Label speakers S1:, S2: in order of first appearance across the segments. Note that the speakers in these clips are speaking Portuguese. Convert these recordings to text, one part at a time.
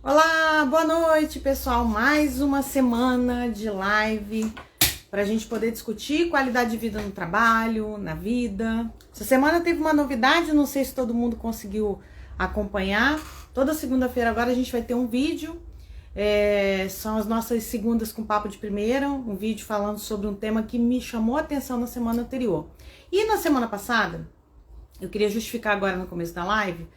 S1: Olá, boa noite, pessoal. Mais uma semana de live para a gente poder discutir qualidade de vida no trabalho, na vida. Essa semana teve uma novidade, não sei se todo mundo conseguiu acompanhar. Toda segunda-feira agora a gente vai ter um vídeo. São as nossas segundas com papo de primeira, um vídeo falando sobre um tema que me chamou a atenção na semana anterior. E na semana passada, eu queria justificar agora no começo da live.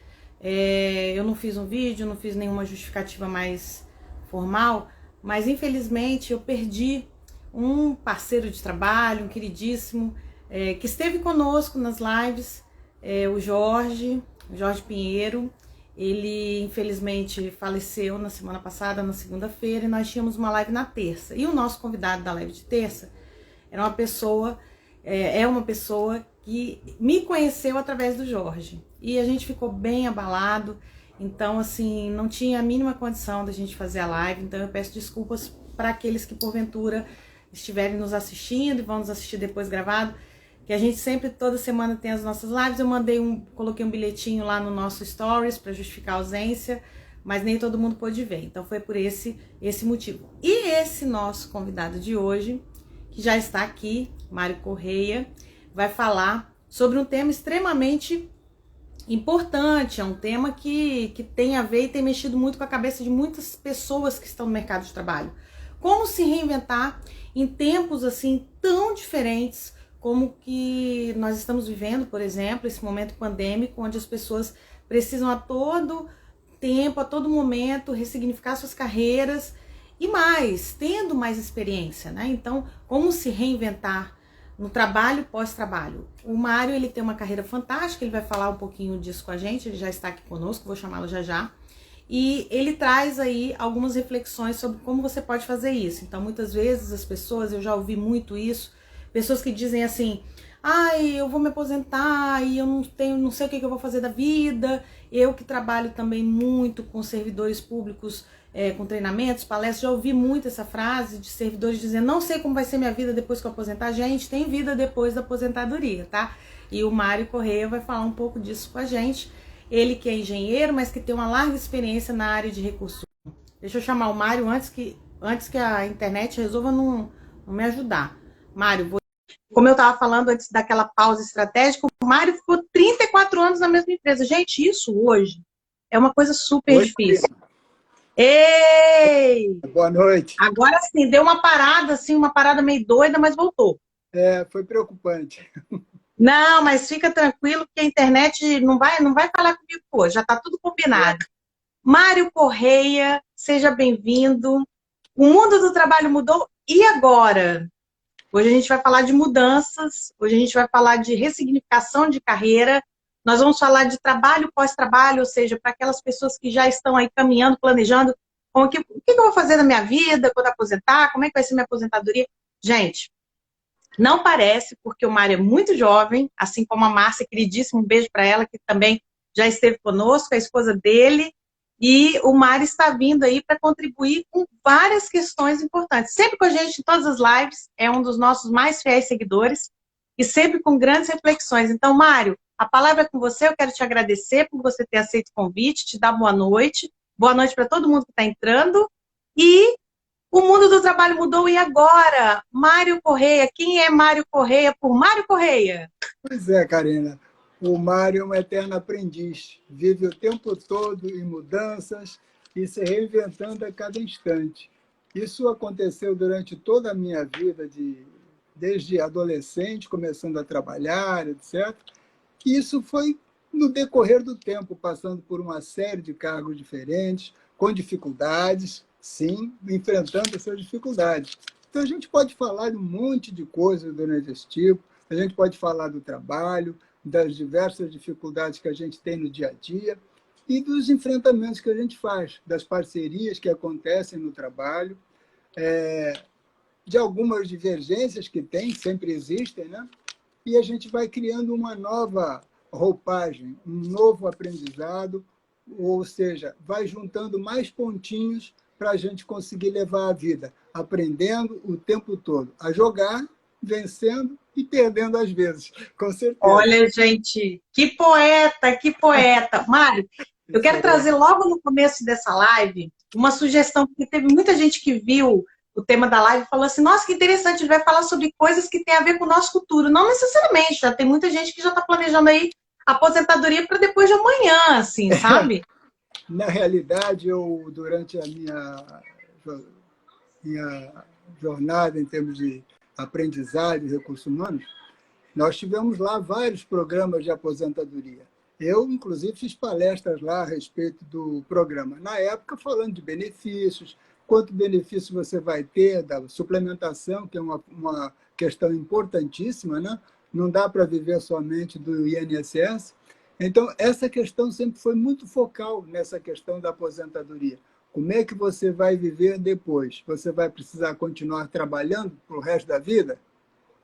S1: Eu não fiz um vídeo, não fiz nenhuma justificativa mais formal, mas infelizmente eu perdi um parceiro de trabalho, um queridíssimo, que esteve conosco nas lives, o Jorge Pinheiro. Ele infelizmente faleceu na semana passada, na segunda-feira, e nós tínhamos uma live na terça. E o nosso convidado da live de terça era uma pessoa, é uma pessoa que me conheceu através do Jorge. E a gente ficou bem abalado, então assim, não tinha a mínima condição da gente fazer a live, então eu peço desculpas para aqueles que porventura estiverem nos assistindo e vão nos assistir depois gravado, que a gente sempre, toda semana tem as nossas lives. Eu coloquei um bilhetinho lá no nosso Stories para justificar a ausência, mas nem todo mundo pôde ver, então foi por esse motivo. E esse nosso convidado de hoje, que já está aqui, Mário Correia, vai falar sobre um tema extremamente importante, é um tema que tem a ver e tem mexido muito com a cabeça de muitas pessoas que estão no mercado de trabalho. Como se reinventar em tempos assim tão diferentes como que nós estamos vivendo, por exemplo, esse momento pandêmico, onde as pessoas precisam a todo tempo, a todo momento, ressignificar suas carreiras e mais, tendo mais experiência, né? Então, como se reinventar no trabalho, pós-trabalho. O Mário, ele tem uma carreira fantástica, ele vai falar um pouquinho disso com a gente, ele já está aqui conosco, vou chamá-lo já já. E ele traz aí algumas reflexões sobre como você pode fazer isso. Então, muitas vezes as pessoas, eu já ouvi muito isso, pessoas que dizem assim: ai, eu vou me aposentar e eu não sei o que eu vou fazer da vida. Eu que trabalho também muito com servidores públicos, com treinamentos, palestras, já ouvi muito essa frase de servidores dizendo: não sei como vai ser minha vida depois que eu aposentar. Gente, tem vida depois da aposentadoria, tá? E o Mário Correia vai falar um pouco disso com a gente. Ele que é engenheiro, mas que tem uma larga experiência na área de recursos. Deixa eu chamar o Mário antes que a internet resolva não me ajudar. Mário, como eu estava falando antes daquela pausa estratégica, o Mário ficou 34 anos na mesma empresa. Gente, isso hoje é uma coisa super difícil. Ei!
S2: Boa noite.
S1: Agora sim, deu uma parada, assim, uma parada meio doida, mas voltou.
S2: Foi preocupante.
S1: Não, mas fica tranquilo que a internet não vai falar comigo hoje, já está tudo combinado. Mário Correia, seja bem-vindo. O mundo do trabalho mudou, e agora? Hoje a gente vai falar de mudanças, hoje a gente vai falar de ressignificação de carreira, nós vamos falar de trabalho pós-trabalho, ou seja, para aquelas pessoas que já estão aí caminhando, planejando, o que eu vou fazer na minha vida quando aposentar, como é que vai ser minha aposentadoria. Gente, não parece, porque o Mário é muito jovem, assim como a Márcia, queridíssima, um beijo para ela, que também já esteve conosco, a esposa dele, e o Mário está vindo aí para contribuir com várias questões importantes. Sempre com a gente em todas as lives, é um dos nossos mais fiéis seguidores, e sempre com grandes reflexões. Então, Mário, a palavra é com você, eu quero te agradecer por você ter aceito o convite, te dar boa noite para todo mundo que está entrando, e o mundo do trabalho mudou, e agora? Mário Correia, quem é Mário Correia por Mário Correia?
S2: Pois é, Karina. O Mário é um eterno aprendiz. Vive o tempo todo em mudanças e se reinventando a cada instante. Isso aconteceu durante toda a minha vida, desde adolescente, começando a trabalhar, etc. E isso foi no decorrer do tempo, passando por uma série de cargos diferentes, com dificuldades, sim, enfrentando essas dificuldades. Então, a gente pode falar de um monte de coisas durante esse tipo, a gente pode falar do trabalho, das diversas dificuldades que a gente tem no dia a dia e dos enfrentamentos que a gente faz, das parcerias que acontecem no trabalho, de algumas divergências que tem, sempre existem, né? E a gente vai criando uma nova roupagem, um novo aprendizado, ou seja, vai juntando mais pontinhos para a gente conseguir levar a vida, aprendendo o tempo todo, a jogar, vencendo e perdendo às vezes, com certeza.
S1: Olha, gente, que poeta, que poeta. Mário, eu quero trazer logo no começo dessa live uma sugestão, porque teve muita gente que viu o tema da live e falou assim, nossa, que interessante, ele vai falar sobre coisas que têm a ver com o nosso futuro. Não necessariamente, já tem muita gente que já está planejando aí a aposentadoria para depois de amanhã, assim, sabe?
S2: Na realidade, eu, durante a minha jornada em termos de aprendizagem e recursos humanos, nós tivemos lá vários programas de aposentadoria. Eu, inclusive, fiz palestras lá a respeito do programa. Na época, falando de benefícios, quanto benefício você vai ter da suplementação, que é uma questão importantíssima, né? Não dá para viver somente do INSS. Então, essa questão sempre foi muito focal nessa questão da aposentadoria. Como é que você vai viver depois? Você vai precisar continuar trabalhando para o resto da vida?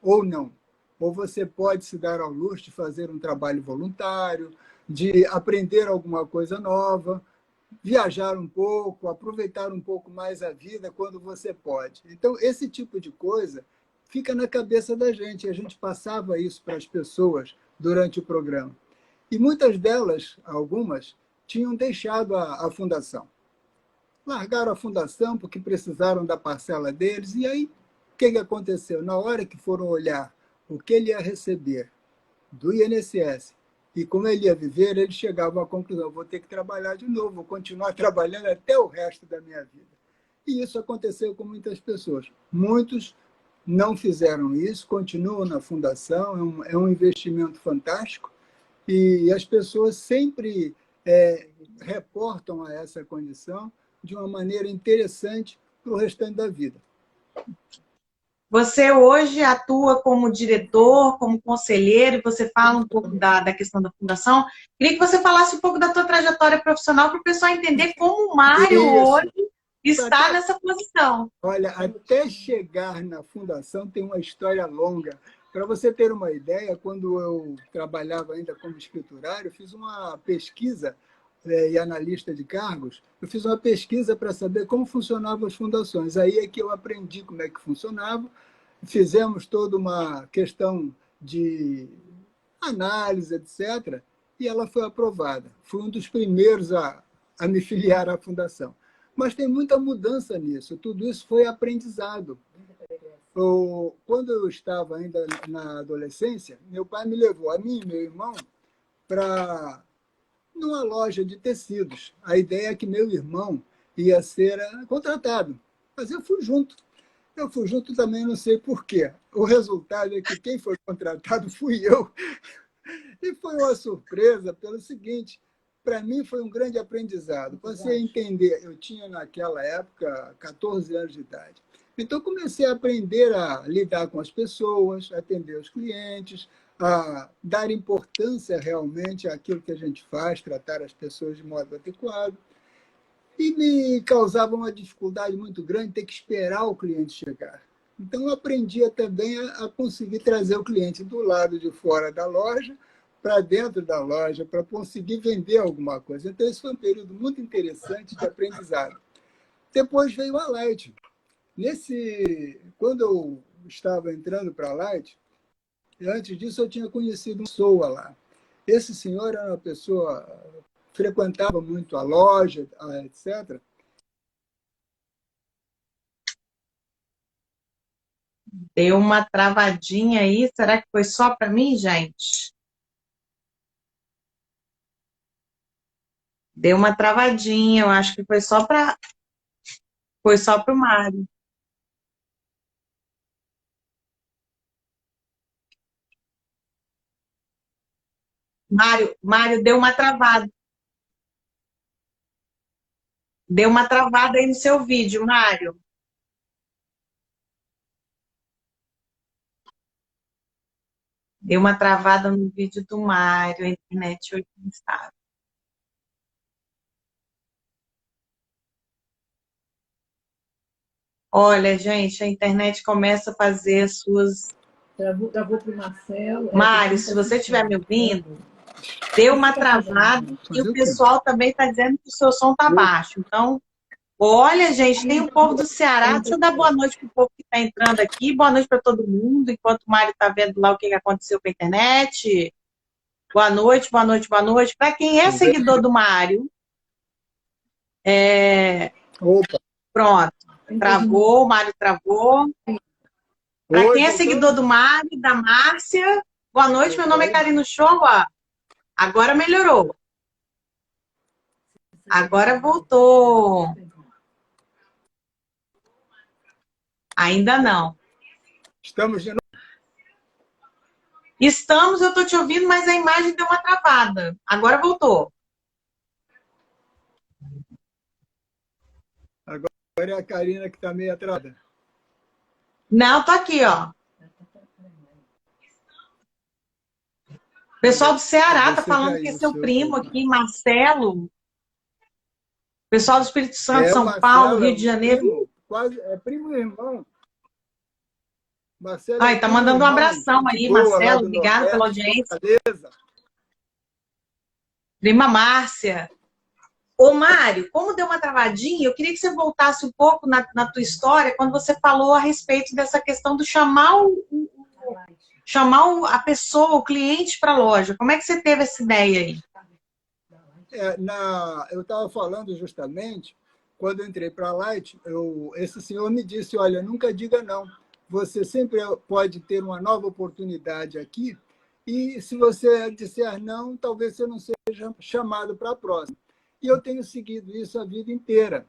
S2: Ou não? Ou você pode se dar ao luxo de fazer um trabalho voluntário, de aprender alguma coisa nova, viajar um pouco, aproveitar um pouco mais a vida quando você pode. Então, esse tipo de coisa fica na cabeça da gente. A gente passava isso para as pessoas durante o programa. E muitas delas, algumas, tinham deixado a fundação. Largaram a fundação porque precisaram da parcela deles. E aí, o que aconteceu? Na hora que foram olhar o que ele ia receber do INSS e como ele ia viver, ele chegava à conclusão, vou ter que trabalhar de novo, vou continuar trabalhando até o resto da minha vida. E isso aconteceu com muitas pessoas. Muitos não fizeram isso, continuam na fundação, é um investimento fantástico, e as pessoas sempre reportam a essa condição de uma maneira interessante para o restante da vida.
S1: Você hoje atua como diretor, como conselheiro, e você fala um pouco da questão da fundação. Queria que você falasse um pouco da tua trajetória profissional para o pessoal entender como o Mário hoje está nessa posição.
S2: Olha, até chegar na fundação tem uma história longa. Para você ter uma ideia, quando eu trabalhava ainda como escriturário, eu fiz uma pesquisa e analista de cargos, eu fiz uma pesquisa para saber como funcionavam as fundações. Aí é que eu aprendi como é que funcionava, fizemos toda uma questão de análise, etc., e ela foi aprovada. Fui um dos primeiros a me filiar à fundação. Mas tem muita mudança nisso, tudo isso foi aprendizado. Quando eu estava ainda na adolescência, meu pai me levou, a mim e meu irmão, para numa loja de tecidos. A ideia é que meu irmão ia ser contratado, mas eu fui junto. Eu fui junto também, não sei por quê. O resultado é que quem foi contratado fui eu. E foi uma surpresa pelo seguinte, para mim foi um grande aprendizado. Para você entender, eu tinha naquela época 14 anos de idade. Então comecei a aprender a lidar com as pessoas, atender os clientes, a dar importância realmente àquilo que a gente faz, tratar as pessoas de modo adequado. E me causava uma dificuldade muito grande ter que esperar o cliente chegar. Então, eu aprendia também a conseguir trazer o cliente do lado de fora da loja para dentro da loja, para conseguir vender alguma coisa. Então, esse foi um período muito interessante de aprendizado. Depois veio a Light. Quando eu estava entrando para a Light, antes disso eu tinha conhecido um pessoa lá. Esse senhor era uma pessoa, frequentava muito a loja, etc.
S1: Deu uma travadinha aí, será que foi só para mim, gente? Deu uma travadinha, eu acho que foi só para o Mário. Mário, deu uma travada. Deu uma travada aí no seu vídeo, Mário. Deu uma travada no vídeo do Mário, a internet hoje não está. Olha, gente, a internet começa a fazer as suas...
S3: Travou para o Marcelo.
S1: Mário, se você estiver me ouvindo, deu uma travada e o pessoal também está dizendo que o seu som está baixo. Então, olha, gente, tem o povo do Ceará. Deixa eu dar boa noite para o povo que está entrando aqui. Boa noite para todo mundo, enquanto o Mário está vendo lá o que aconteceu com a internet. Boa noite, boa noite, boa noite. Para quem é seguidor do Mário,
S2: Opa,
S1: Pronto. Travou, o Mário travou. Para
S2: oi,
S1: quem é seguidor
S2: voltamos?
S1: do Mário, da Márcia, boa noite, meu nome é
S2: Voltamos.
S1: Karina Shoa. Agora melhorou. Agora voltou. Ainda não.
S2: Estamos de novo.
S1: Estamos, eu estou te ouvindo, mas a imagem deu uma travada. Agora voltou.
S2: Agora é a Karina que está meio atrasada.
S1: Não, tô aqui, ó. O pessoal do Ceará
S2: Talvez
S1: tá
S2: seja
S1: falando que é seu
S2: isso.
S1: primo aqui, Marcelo. O pessoal do Espírito Santo,
S2: O
S1: São Paulo,
S2: Marcelo é
S1: Rio de
S2: um
S1: Janeiro.
S2: primo, quase é primo irmão. Marcelo é
S1: Ai, tá
S2: primo
S1: mandando um
S2: irmão,
S1: abração
S2: gente
S1: aí,
S2: boa lá
S1: Marcelo.
S2: do
S1: Obrigada pela
S2: Nordeste,
S1: audiência.
S2: Fortaleza.
S1: Prima Márcia. Ô, Mário, como deu uma travadinha, eu queria que você voltasse um pouco na tua história, quando você falou a respeito dessa questão do a pessoa, o cliente para a loja. Como é que você teve essa ideia aí?
S2: Eu estava falando justamente, quando eu entrei para a Light, esse senhor me disse, olha, nunca diga não. Você sempre pode ter uma nova oportunidade aqui, e se você disser não, talvez você não seja chamado para a próxima. E eu tenho seguido isso a vida inteira,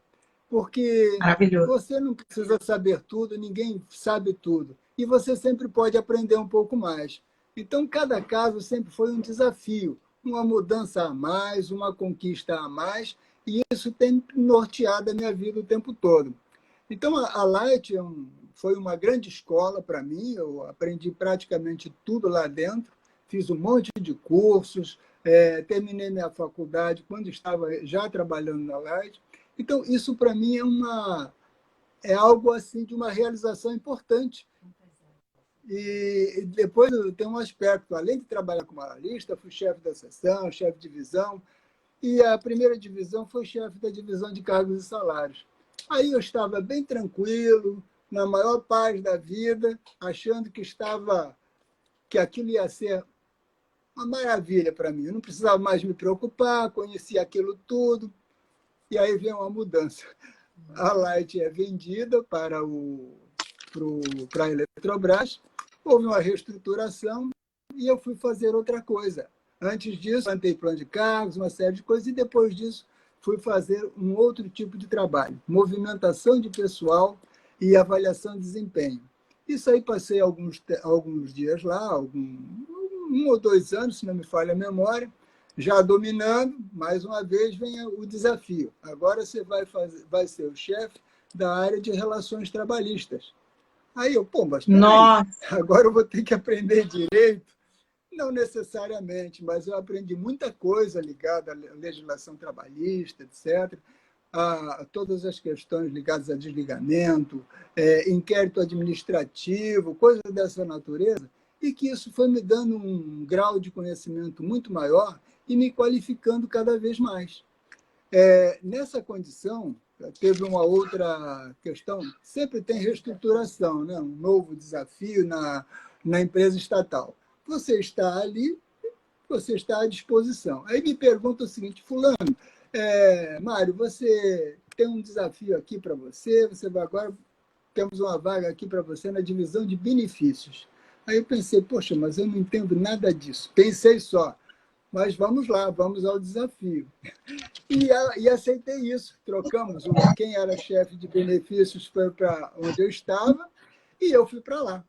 S2: porque
S1: Maravilhoso.
S2: você não precisa saber tudo, ninguém sabe tudo, e você sempre pode aprender um pouco mais. Então, cada caso sempre foi um desafio, uma mudança a mais, uma conquista a mais, e isso tem norteado a minha vida o tempo todo. Então, a Light foi uma grande escola para mim, eu aprendi praticamente tudo lá dentro, fiz um monte de cursos, terminei minha faculdade quando estava já trabalhando na Light. Então, isso para mim é algo assim de uma realização importante. E depois tem um aspecto, além de trabalhar como analista, fui chefe da seção, chefe de divisão, e a primeira divisão foi chefe da divisão de cargos e salários. Aí eu estava bem tranquilo, na maior paz da vida, achando que aquilo ia ser uma maravilha para mim. Eu não precisava mais me preocupar, conhecia aquilo tudo, e aí vem uma mudança. A Light é vendida para a Eletrobras, houve uma reestruturação e eu fui fazer outra coisa. Antes disso, plantei plano de cargos, uma série de coisas, e depois disso fui fazer um outro tipo de trabalho, movimentação de pessoal e avaliação de desempenho. Isso aí passei alguns dias lá, um ou 2 anos, se não me falha a memória, já dominando, mais uma vez vem o desafio. Agora você vai ser o chefe da área de relações trabalhistas. Aí eu, mas peraí, agora eu vou ter que aprender direito? Não necessariamente, mas eu aprendi muita coisa ligada à legislação trabalhista, etc., a todas as questões ligadas a desligamento, inquérito administrativo, coisas dessa natureza, e que isso foi me dando um grau de conhecimento muito maior e me qualificando cada vez mais. Nessa condição, teve uma outra questão, sempre tem reestruturação, né? Um novo desafio na empresa estatal. Você está ali, você está à disposição. Aí me pergunta o seguinte, fulano, Mário, você tem um desafio aqui para você, agora temos uma vaga aqui para você na divisão de benefícios. Aí eu pensei, poxa, mas eu não entendo nada disso. Pensei só, mas vamos lá, vamos ao desafio. E aceitei isso. Trocamos. Quem era chefe de benefícios foi para onde eu estava e eu fui para lá,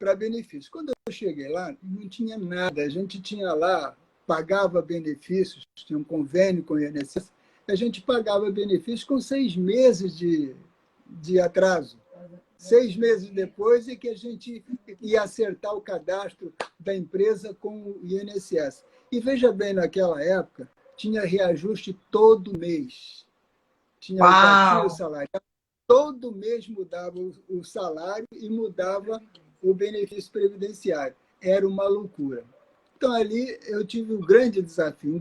S2: para benefícios. Quando eu cheguei lá, não tinha nada. A gente tinha lá, pagava benefícios, tinha um convênio com o INSS, a gente pagava benefícios com 6 meses de atraso. 6 meses depois é que a gente ia acertar o cadastro da empresa com o INSS. E veja bem, naquela época, tinha reajuste todo mês. Tinha o gatilho salarial, todo mês mudava o salário e mudava o benefício previdenciário. Era uma loucura. Então, ali eu tive um grande desafio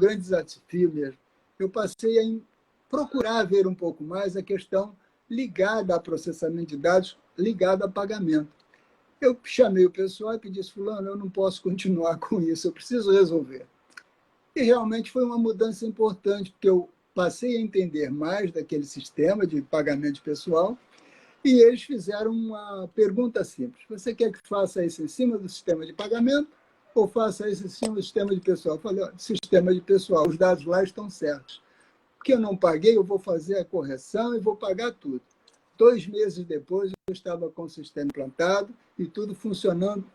S2: mesmo. Eu passei a procurar ver um pouco mais a questão ligada a processamento de dados, ligada a pagamento. Eu chamei o pessoal e pedi, fulano, eu não posso continuar com isso, eu preciso resolver. E realmente foi uma mudança importante, porque eu passei a entender mais daquele sistema de pagamento pessoal e eles fizeram uma pergunta simples. Você quer que faça isso em cima do sistema de pagamento ou faça isso em cima do sistema de pessoal? Eu falei, sistema de pessoal, os dados lá estão certos. Porque eu não paguei, eu vou fazer a correção e vou pagar tudo. 2 meses depois, eu estava com o sistema implantado e tudo funcionando,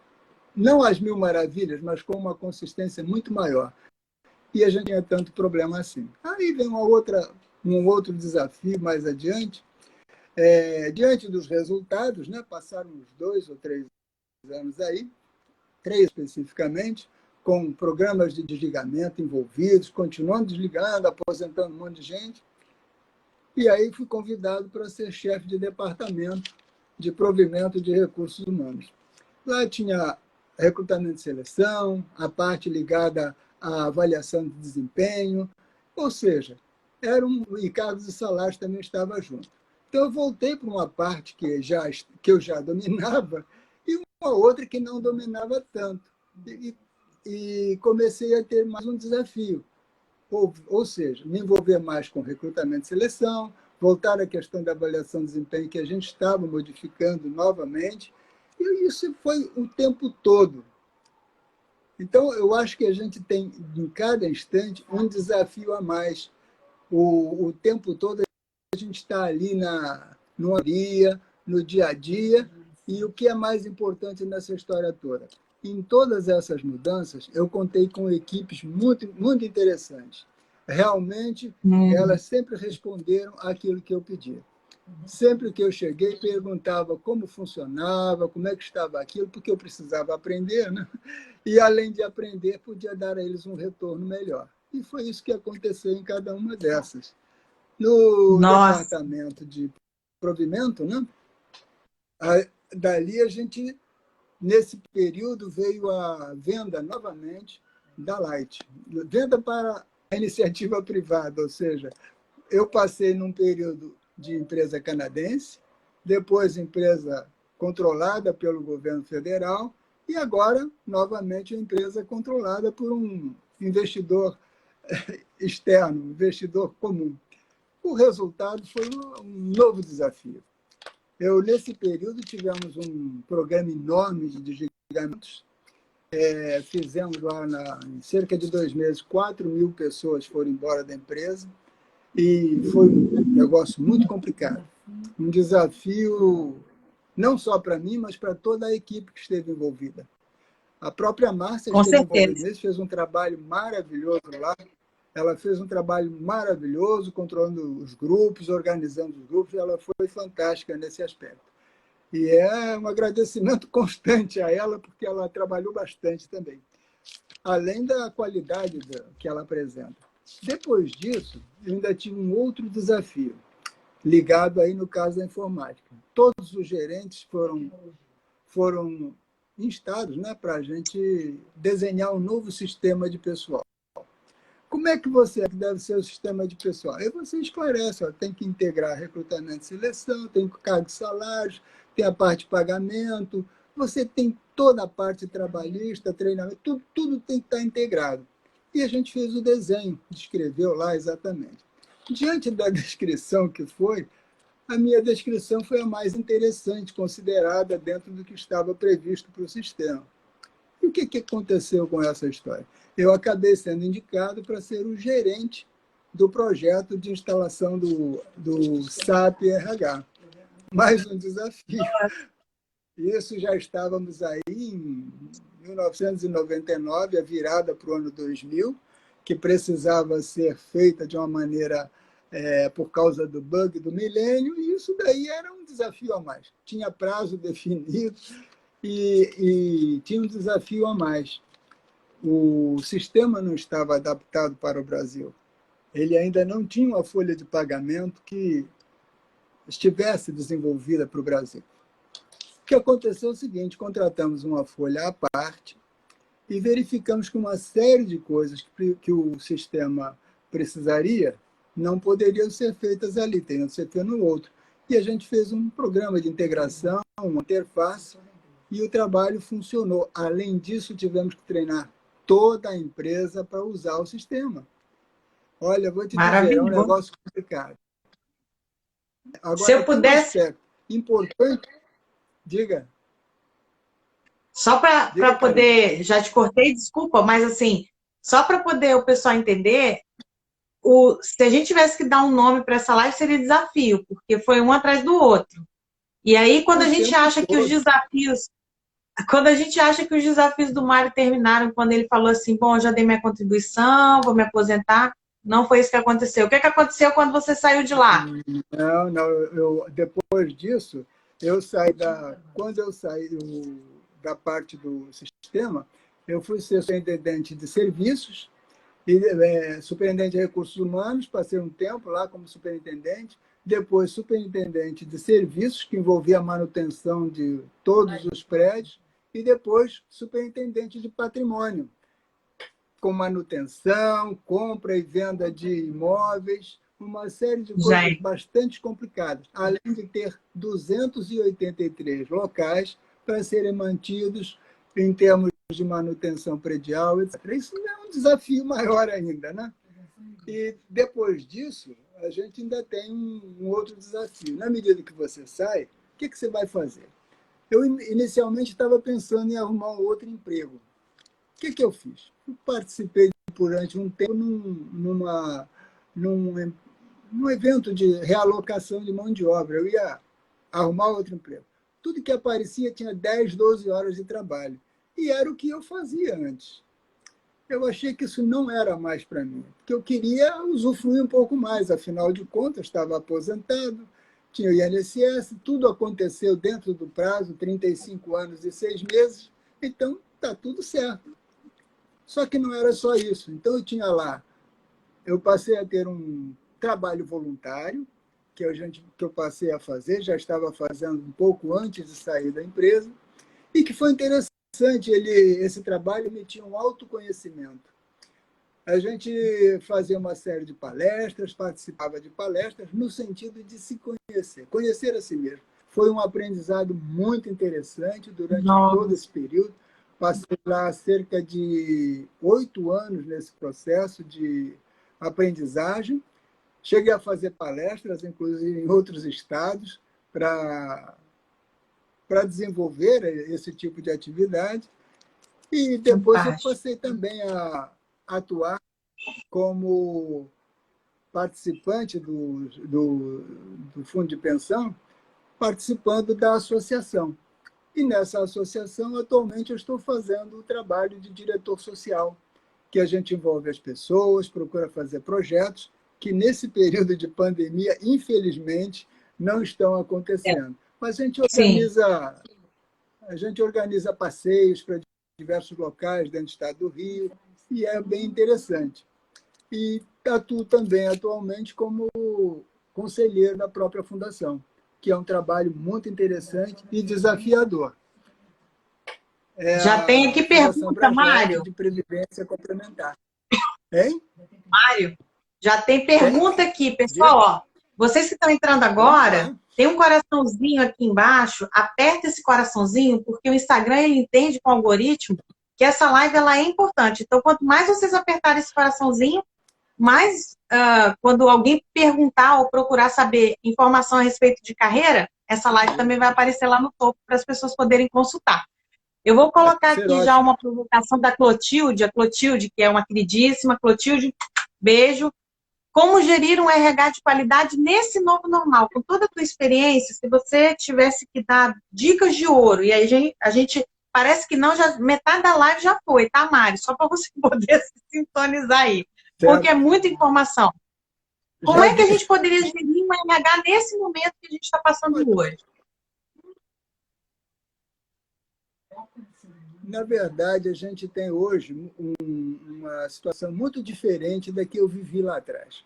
S2: não às mil maravilhas, mas com uma consistência muito maior. E a gente tinha tanto problema assim. Aí vem um outro desafio mais adiante. Diante dos resultados, né, passaram uns 2 ou 3 anos aí, 3 especificamente, com programas de desligamento envolvidos, continuando desligando, aposentando um monte de gente. E aí fui convidado para ser chefe de departamento de provimento de recursos humanos. Lá tinha recrutamento e seleção, a parte ligada à avaliação de desempenho, ou seja, e cargos e salários também estava junto. Então eu voltei para uma parte que eu já dominava e uma outra que não dominava tanto. E comecei a ter mais um desafio, ou seja, me envolver mais com recrutamento e seleção, voltar à questão da avaliação de desempenho que a gente estava modificando novamente, e isso foi o tempo todo. Então, eu acho que a gente tem, em cada instante, um desafio a mais. O tempo todo a gente está ali no dia a dia, e o que é mais importante nessa história toda? Em todas essas mudanças, eu contei com equipes muito, muito interessantes. Realmente, elas sempre responderam aquilo que eu pedia. Sempre que eu cheguei, perguntava como funcionava, como é que estava aquilo, porque eu precisava aprender, né? E, além de aprender, podia dar a eles um retorno melhor. E foi isso que aconteceu em cada uma dessas. No departamento de provimento, né? Dali a gente... Nesse período, veio a venda novamente da Light. Venda para a iniciativa privada, ou seja, eu passei num período de empresa canadense, depois empresa controlada pelo governo federal, e agora, novamente, a empresa controlada por um investidor externo, um investidor comum. O resultado foi um novo desafio. Nesse período, tivemos um programa enorme de desligamentos. Fizemos lá, em cerca de 2 meses, 4.000 pessoas foram embora da empresa. E foi um negócio muito complicado. Um desafio não só para mim, mas para toda a equipe que esteve envolvida. A própria Márcia esteve envolvida, fez um trabalho maravilhoso lá. Ela fez um trabalho maravilhoso, controlando os grupos, organizando os grupos, e ela foi fantástica nesse aspecto. E é um agradecimento constante a ela, porque ela trabalhou bastante também, além da qualidade que ela apresenta. Depois disso, eu ainda tive um outro desafio, ligado aí no caso da informática. Todos os gerentes foram instados, né, para a gente desenhar um novo sistema de pessoal. Como é que deve ser o sistema de pessoal? Aí você esclarece, tem que integrar recrutamento e seleção, tem cargos e salários, tem a parte de pagamento, você tem toda a parte trabalhista, treinamento, tudo tem que estar integrado. E a gente fez o desenho, descreveu lá exatamente. Diante da descrição que foi, a minha descrição foi a mais interessante, considerada dentro do que estava previsto para o sistema. E o que aconteceu com essa história? Eu acabei sendo indicado para ser o gerente do projeto de instalação do SAP RH. Mais um desafio. Isso já estávamos aí em 1999, a virada para o ano 2000, que precisava ser feita de uma maneira por causa do bug do milênio, e isso daí era um desafio a mais. Tinha prazo definido e tinha um desafio a mais. O sistema não estava adaptado para o Brasil. Ele ainda não tinha uma folha de pagamento que estivesse desenvolvida para o Brasil. O que aconteceu é o seguinte, contratamos uma folha à parte e verificamos que uma série de coisas que o sistema precisaria não poderiam ser feitas ali, teriam que ser feitas no outro. E a gente fez um programa de integração, uma interface, e o trabalho funcionou. Além disso, tivemos que treinar toda a empresa para usar o sistema. Olha, vou te dizer, é um
S1: Maravilhoso.
S2: negócio complicado.
S1: Se
S2: Agora,
S1: eu
S2: tem um
S1: pudesse,
S2: aspecto importante. Diga,
S1: só para
S2: diga, Karina.
S1: poder, já te cortei, desculpa, mas assim, só para poder o pessoal entender, se a gente tivesse que dar um nome para essa live, seria desafio, porque foi um atrás do outro. E aí, quando
S2: O
S1: a gente
S2: tempo
S1: acha que os
S2: todo.
S1: desafios, quando a gente acha que os desafios do Mário terminaram, quando ele falou assim, bom, já dei minha contribuição, vou me aposentar, não foi isso que aconteceu. O que aconteceu quando você saiu de lá?
S2: Não, não, depois disso, quando eu saí da parte do sistema, eu fui ser superintendente de serviços, e, superintendente de recursos humanos, passei um tempo lá como superintendente, depois superintendente de serviços, que envolvia a manutenção de todos os prédios, e depois superintendente de patrimônio, com manutenção, compra e venda de imóveis, uma série de coisas
S1: Gente,
S2: bastante complicadas, além de ter 283 locais para serem mantidos em termos de manutenção predial, etc. Isso é um desafio maior ainda, né? E depois disso, a gente ainda tem um outro desafio. Na medida que você sai, o que você vai fazer? Eu inicialmente estava pensando em arrumar um outro emprego. O que eu fiz? Eu participei durante um tempo num, num evento de realocação de mão de obra. Eu ia arrumar outro emprego. Tudo que aparecia tinha 10, 12 horas de trabalho. E era o que eu fazia antes. Eu achei que isso não era mais para mim, porque eu queria usufruir um pouco mais. Afinal de contas, estava aposentado, tinha o INSS, tudo aconteceu dentro do prazo, 35 anos e 6 meses, então está tudo certo. Só que não era só isso. Então, eu passei a ter um trabalho voluntário, que eu passei a fazer, já estava fazendo um pouco antes de sair da empresa, e que foi interessante. Esse trabalho me tinha um autoconhecimento. A gente fazia uma série de palestras, participava de palestras, no sentido de se conhecer a si mesmo. Foi um aprendizado muito interessante durante todo esse
S1: nossa,
S2: período. Passei lá cerca de 8 anos nesse processo de aprendizagem. Cheguei a fazer palestras, inclusive em outros estados, para desenvolver esse tipo de atividade. E depois eu
S1: fantástico.
S2: passei também a atuar como participante do fundo de pensão, participando da associação. E nessa associação, atualmente, eu estou fazendo o trabalho de diretor social, que a gente envolve as pessoas, procura fazer projetos que, nesse período de pandemia, infelizmente, não estão
S1: É,
S2: acontecendo. Mas
S1: sim,
S2: a gente organiza passeios para diversos locais dentro do estado do Rio, e é bem interessante. E atuo também atualmente como conselheiro da própria fundação, que é um trabalho muito interessante e desafiador. É
S1: já tem
S2: a
S1: aqui
S2: Fundação
S1: pergunta,
S2: Brajote
S1: Mário.
S2: de Previdência Complementar. Hein?
S1: Mário, já tem
S2: Tem?
S1: pergunta aqui, pessoal,
S2: Diga.
S1: ó. Vocês que estão entrando
S2: Vamos
S1: agora,
S2: lá.
S1: tem um coraçãozinho aqui embaixo, aperta esse coraçãozinho, porque o Instagram ele entende com o algoritmo que essa live ela é importante. Então, quanto mais vocês apertarem esse coraçãozinho, mais quando alguém perguntar ou procurar saber informação a respeito de carreira, essa live também vai aparecer lá no topo para as pessoas poderem consultar. Eu vou
S2: Vai
S1: colocar
S2: ser
S1: aqui já
S2: ótimo.
S1: uma provocação da Clotilde, a Clotilde, que é uma queridíssima. Clotilde, beijo. Como gerir um RH de qualidade nesse novo normal? Com toda a tua experiência, se você tivesse que dar dicas de ouro, e aí a gente parece que não, já metade da live já foi, tá, Mari? Só para você poder se sintonizar aí, porque é
S2: Certo?
S1: muita informação. Como
S2: Já
S1: é que a
S2: disse.
S1: gente poderia gerir um RH nesse momento que a gente está passando hoje?
S2: Na verdade, a gente tem hoje uma situação muito diferente da que eu vivi lá atrás.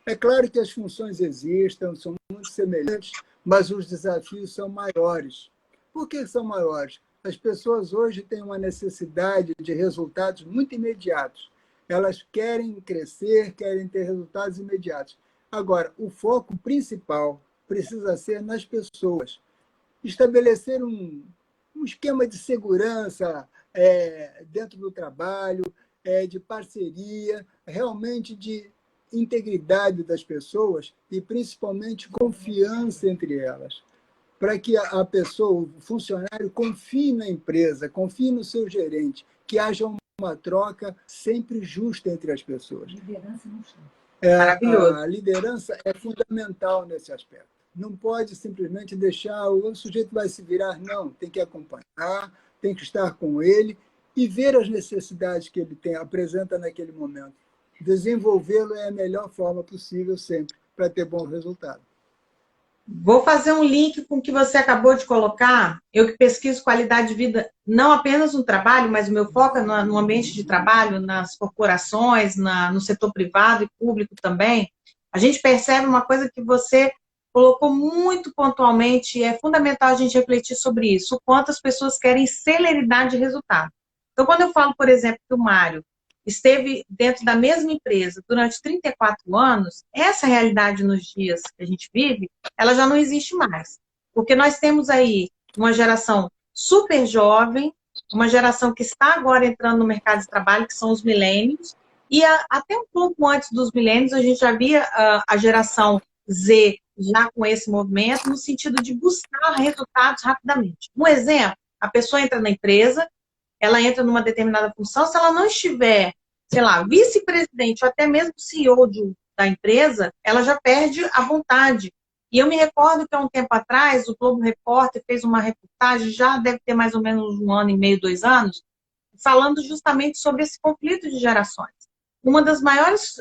S2: É claro que as funções existem, são muito semelhantes, mas os desafios são maiores. Por que são maiores? As pessoas hoje têm uma necessidade de resultados muito imediatos. Elas querem crescer, querem ter resultados imediatos. Agora, o foco principal precisa ser nas pessoas. Estabelecer um esquema de segurança dentro do trabalho, de parceria, realmente de integridade das pessoas e, principalmente, confiança entre elas, para que a pessoa, o funcionário, confie na empresa, confie no seu gerente, que haja uma troca sempre justa entre as pessoas.
S3: Liderança no chão.
S1: Maravilhoso.
S2: A liderança é fundamental nesse aspecto. Não pode simplesmente deixar o sujeito vai se virar, não. Tem que acompanhar, tem que estar com ele e ver as necessidades que ele tem, apresenta naquele momento. Desenvolvê-lo é a melhor forma possível sempre para ter bom resultado.
S1: Vou fazer um link com o que você acabou de colocar. Eu que pesquiso qualidade de vida, não apenas no trabalho, mas o meu foco é no ambiente de trabalho, nas corporações, no setor privado e público também. A gente percebe uma coisa que você colocou muito pontualmente, e é fundamental a gente refletir sobre isso, o quanto as pessoas querem celeridade de resultado. Então, quando eu falo, por exemplo, que o Mário esteve dentro da mesma empresa durante 34 anos, essa realidade nos dias que a gente vive, ela já não existe mais. Porque nós temos aí uma geração super jovem, uma geração que está agora entrando no mercado de trabalho, que são os milênios, e até um pouco antes dos milênios, a gente já via a geração Z já com esse movimento, no sentido de buscar resultados rapidamente. Um exemplo, a pessoa entra na empresa, ela entra numa determinada função, se ela não estiver, sei lá, vice-presidente ou até mesmo CEO da empresa, ela já perde a vontade. E eu me recordo que há um tempo atrás, o Globo Repórter fez uma reportagem, já deve ter mais ou menos 1 ano e meio, 2 anos, falando justamente sobre esse conflito de gerações. Uma das maiores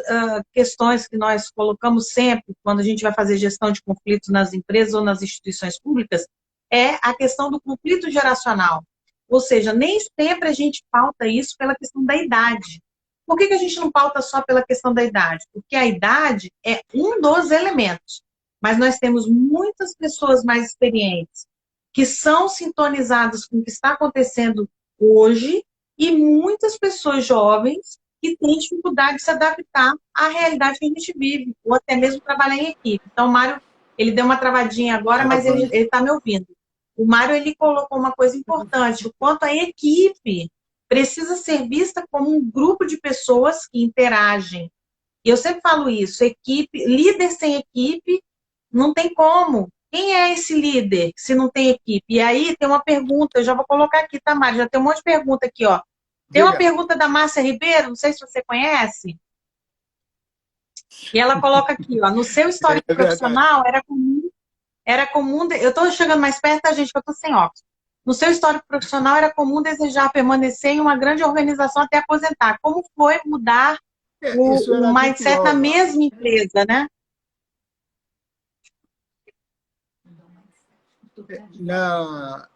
S1: questões que nós colocamos sempre, quando a gente vai fazer gestão de conflitos nas empresas ou nas instituições públicas, é a questão do conflito geracional. Ou seja, nem sempre a gente pauta isso pela questão da idade. Por que a gente não pauta só pela questão da idade? Porque a idade é um dos elementos. Mas nós temos muitas pessoas mais experientes que são sintonizadas com o que está acontecendo hoje e muitas pessoas jovens que têm dificuldade de se adaptar à realidade que a gente vive, ou até mesmo trabalhar em equipe. Então, o Mário, ele deu uma travadinha agora, mas ele está me ouvindo. O Mário, ele colocou uma coisa importante, o quanto a equipe precisa ser vista como um grupo de pessoas que interagem. E eu sempre falo isso, equipe, líder sem equipe, não tem como. Quem é esse líder se não tem equipe? E aí tem uma pergunta, eu já vou colocar aqui, tá, Mário? Já tem um monte de pergunta aqui, ó. Tem uma pergunta da Márcia Ribeiro, não sei se você conhece. E ela coloca aqui, ó, no seu histórico profissional, era comum, eu estou chegando mais perto da gente, que eu estou sem óculos. No seu histórico profissional, era comum desejar permanecer em uma grande organização até aposentar. Como foi mudar o mindset na mesma empresa, né?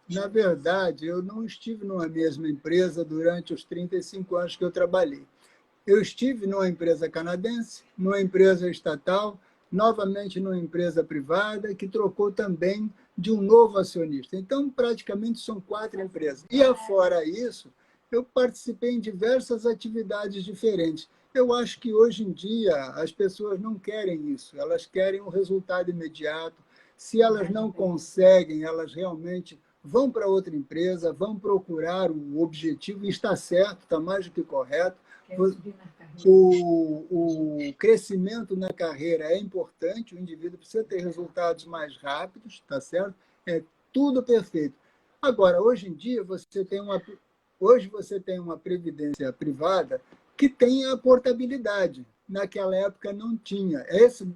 S2: Na verdade, eu não estive numa mesma empresa durante os 35 anos que eu trabalhei. Eu estive numa empresa canadense, numa empresa estatal, novamente numa empresa privada, que trocou também de um novo acionista. Então, praticamente, são 4 empresas. E, afora isso, eu participei em diversas atividades diferentes. Eu acho que, hoje em dia, as pessoas não querem isso. Elas querem um resultado imediato. Se elas não conseguem, elas realmente vão para outra empresa, vão procurar o objetivo, e está certo, está mais do que correto. O crescimento na carreira é importante, o indivíduo precisa ter resultados mais rápidos, tá certo? É tudo perfeito. Agora, hoje em dia, você tem uma previdência privada que tem a portabilidade. Naquela época não tinha.